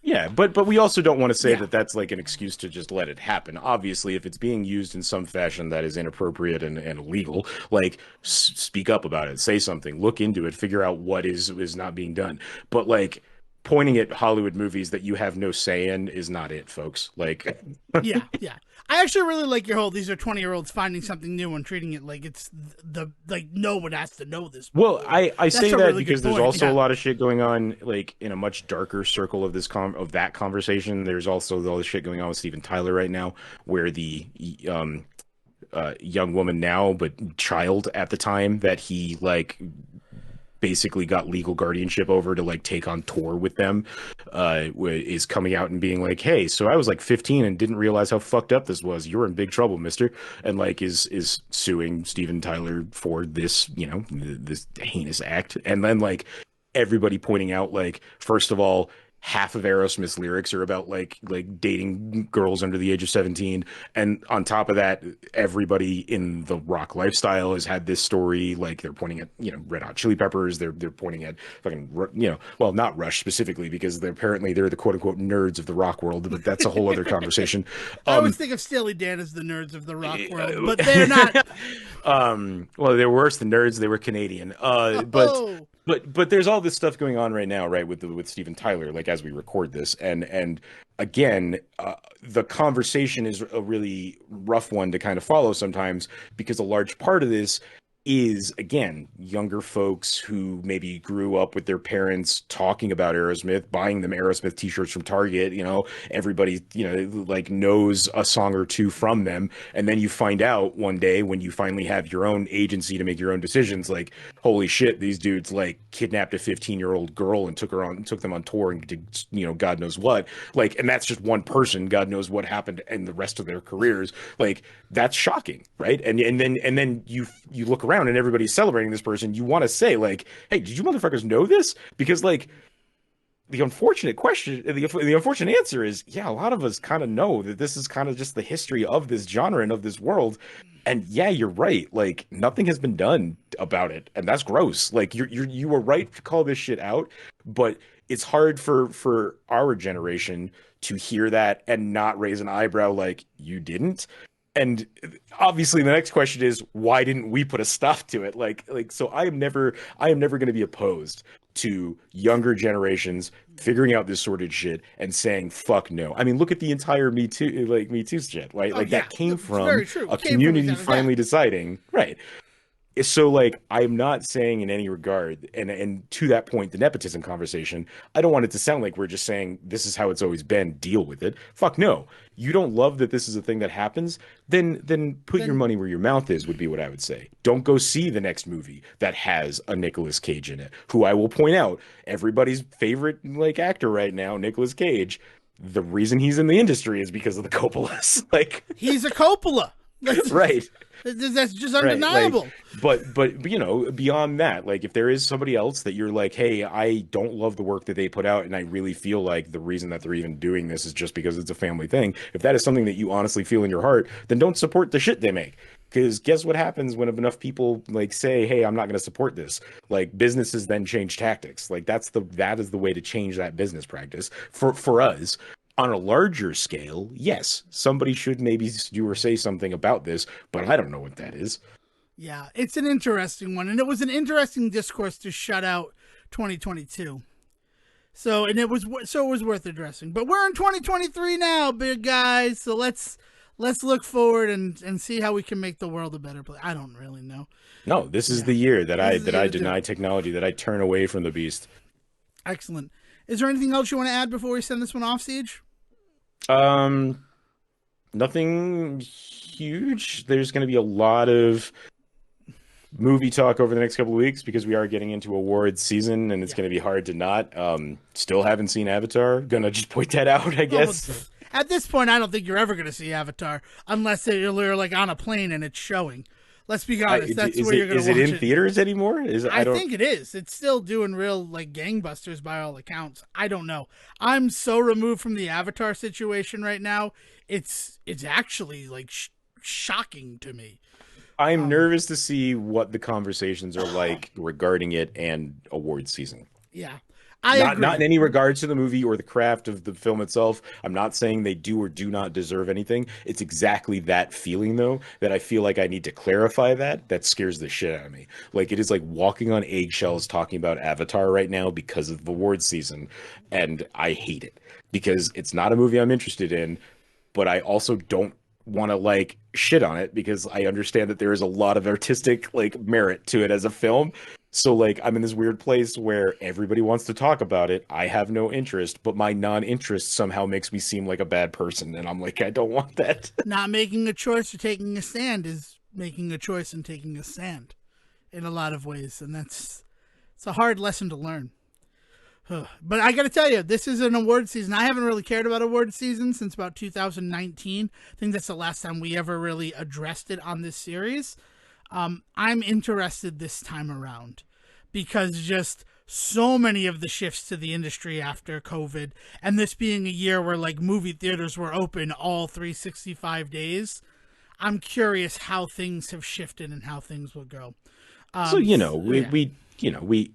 Yeah, but we also don't want to say Yeah. that that's like an excuse to just let it happen. Obviously, if it's being used in some fashion that is inappropriate and illegal, like speak up about it, say something, look into it, figure out what is not being done. But like pointing at Hollywood movies that you have no say in is not it, folks. Like, Yeah, yeah. I actually really like your whole these are 20-year-olds finding something new and treating it like it's like no one has to know this. well, I That's say a that really good because there's point. also a Yeah. lot of shit going on like in a much darker circle of of that conversation. There's also all the shit going on with Steven Tyler right now, where the young woman now, but child at the time that he like basically got legal guardianship over to like take on tour with them, is coming out and being like, "Hey, so I was like 15 and didn't realize how fucked up this was. You're in big trouble, mister." And like is suing Steven Tyler for this, this heinous act. And then like everybody pointing out like, first of all, half of Aerosmith's lyrics are about like dating girls under the age of 17, and on top of that, everybody in the rock lifestyle has had this story. Like they're pointing at Red Hot Chili Peppers, they're pointing at fucking well, not Rush specifically because they're the quote unquote nerds of the rock world, but that's a whole other conversation. I always um think of Steely Dan as the nerds of the rock world, but they're not. well, they're worse than nerds, they were Canadian. Oh, But there's all this stuff going on right now, right, with Steven Tyler, like as we record this, and again, the conversation is a really rough one to kind of follow sometimes because a large part of this is again younger folks who maybe grew up with their parents talking about Aerosmith, buying them Aerosmith t-shirts from Target. Everybody like knows a song or two from them, and then you find out one day when you finally have your own agency to make your own decisions, like, holy shit, these dudes like kidnapped a 15-year-old girl and took them on tour and did God knows what. Like, and that's just one person. God knows what happened in the rest of their careers. Like, that's shocking, right? And then you look around and everybody's celebrating this person. You want to say like, hey, did you motherfuckers know this? Because like the unfortunate question, the unfortunate answer is, yeah, a lot of us kind of know that this is kind of just the history of this genre and of this world. And yeah, you're right. Like nothing has been done about it, and that's gross. Like you were right to call this shit out, but it's hard for our generation to hear that and not raise an eyebrow like you didn't. And obviously the next question is, why didn't we put a stop to it? Like so I am never going to be opposed to younger generations figuring out this sort of shit and saying fuck no. I mean, look at the entire Me Too shit, right? oh Like yeah, that came it's from very true. a It came from community exactly that. finally deciding, right? So like I'm not saying in any regard, and to that point, the nepotism conversation, I don't want it to sound like we're just saying this is how it's always been, deal with it. Fuck no. You don't love that this is a thing that happens, then put your Then money where your mouth is, would be what I would say. Don't go see the next movie that has a Nicolas Cage in it, who I will point out, everybody's favorite like actor right now, Nicolas Cage. The reason he's in the industry is because of the Coppolas. Like, he's a Coppola. Right. That's just Right. Like, undeniable. but you know, beyond that, like if there is somebody else that you're like, hey, I don't love the work that they put out, and I really feel like the reason that they're even doing this is just because it's a family thing. If that is something that you honestly feel in your heart, then don't support the shit they make. Because guess what happens when enough people like say, "Hey, I'm not going to support this." Like businesses then change tactics. Like that is the way to change that business practice for us. On a larger scale, yes, somebody should maybe do or say something about this, but I don't know what that is. Yeah, it's an interesting one, and it was an interesting discourse to shut out 2022. So it was worth addressing. But we're in 2023 now, big guys. So let's look forward and see how we can make the world a better place. I don't really know. No, this is Yeah, the year that this is the year I to do deny it. technology, that I turn away from the beast. Excellent. Is there anything else you want to add before we send this one off, Siege? Um, Nothing huge. There's going to be a lot of movie talk over the next couple of weeks because we are getting into awards season and it's Yeah. going to be hard to not. Still haven't seen Avatar. Gonna just point that out, I Oh, guess. at this point, I don't think you're ever going to see Avatar unless you're like on a plane and it's showing. Let's be honest. That's where you're going Is to it watch in it. theaters anymore? I I don't. think it is. It's still doing real like gangbusters by all accounts. I don't know. I'm so removed from the Avatar situation right now. It's actually like shocking to me. I'm nervous to see what the conversations are like regarding it and award season. Yeah, I Not in agree. any regards to the movie or the craft of the film itself. I'm not saying they do or do not deserve anything. It's exactly that feeling though that I feel like I need to clarify that scares the shit out of me. Like it is like walking on eggshells talking about Avatar right now because of the award season, and I hate it because it's not a movie I'm interested in, but I also don't want to like shit on it because I understand that there is a lot of artistic like merit to it as a film. So like I'm in this weird place where everybody wants to talk about it. I have no interest, but my non-interest somehow makes me seem like a bad person and I'm like I don't want that. Not making a choice or taking a stand is making a choice and taking a stand in a lot of ways, and it's a hard lesson to learn. But I got to tell you, this is an award season. I haven't really cared about award season since about 2019. I think that's the last time we ever really addressed it on this series. I'm interested this time around because just so many of the shifts to the industry after COVID, and this being a year where like movie theaters were open all 365 days, I'm curious how things have shifted and how things will go. So you know, Yeah. we you know, we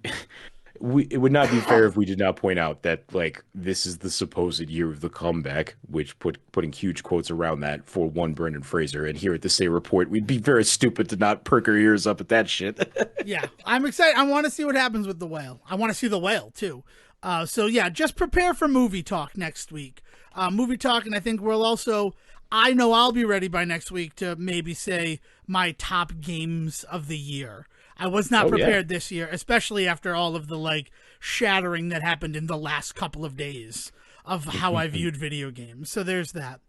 it would not be fair if we did not point out that like this is the supposed year of the comeback, which putting huge quotes around that for one Brendan Fraser. And here at the Say Report, we'd be very stupid to not perk our ears up at that shit. Yeah, I'm excited. I want to see what happens with the whale. I want to see the whale too. So yeah, just prepare for movie talk next week. Movie talk, and I think we'll also. I know I'll be ready by next week to maybe say my top games of the year. I was not Oh yeah. prepared this year, especially after all of the like shattering that happened in the last couple of days of how I viewed video games. So there's that.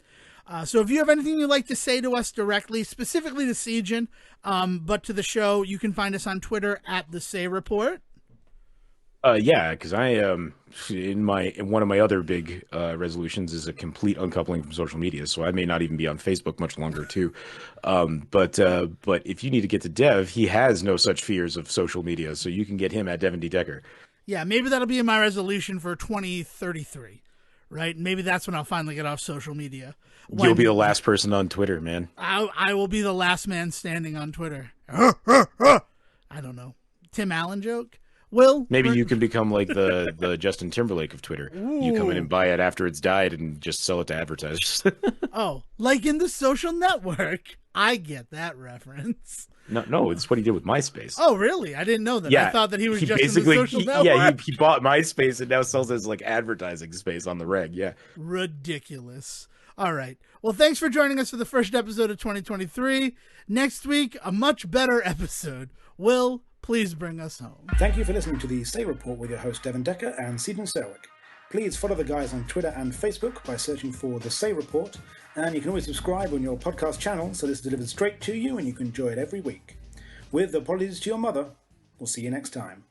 So if you have anything you'd like to say to us directly, specifically to Sejohn, but to the show, you can find us on Twitter at the Say Report. Yeah, because I in one of my other big resolutions is a complete uncoupling from social media, so I may not even be on Facebook much longer too. But if you need to get to Dev, he has no such fears of social media, so you can get him at Devon D. Decker. Yeah, maybe that'll be in my resolution for 2033, right? Maybe that's when I'll finally get off social media. You'll be the When last person on Twitter, man. I will be the last man standing on Twitter. I don't know. Tim Allen joke? Will? Maybe you can become like the Justin Timberlake of Twitter. You come in Ooh. and buy it after it's died and just sell it to advertisers. Oh, like in the social network. I get that reference. No, it's what he did with MySpace. Oh, really? I didn't know that. I Yeah, thought that he was he just in the basically social he, network. yeah he bought MySpace and now sells it as like advertising space on the reg. Yeah. Ridiculous. All right. Well, thanks for joining us for the first episode of 2023. Next week, a much better episode. Will, please bring us home. Thank you for listening to the Say Report with your host Devon Decker and Sejohn Serwick. Please follow the guys on Twitter and Facebook by searching for The Say Report, and you can always subscribe on your podcast channel so this is delivered straight to you and you can enjoy it every week. With apologies to your mother, we'll see you next time.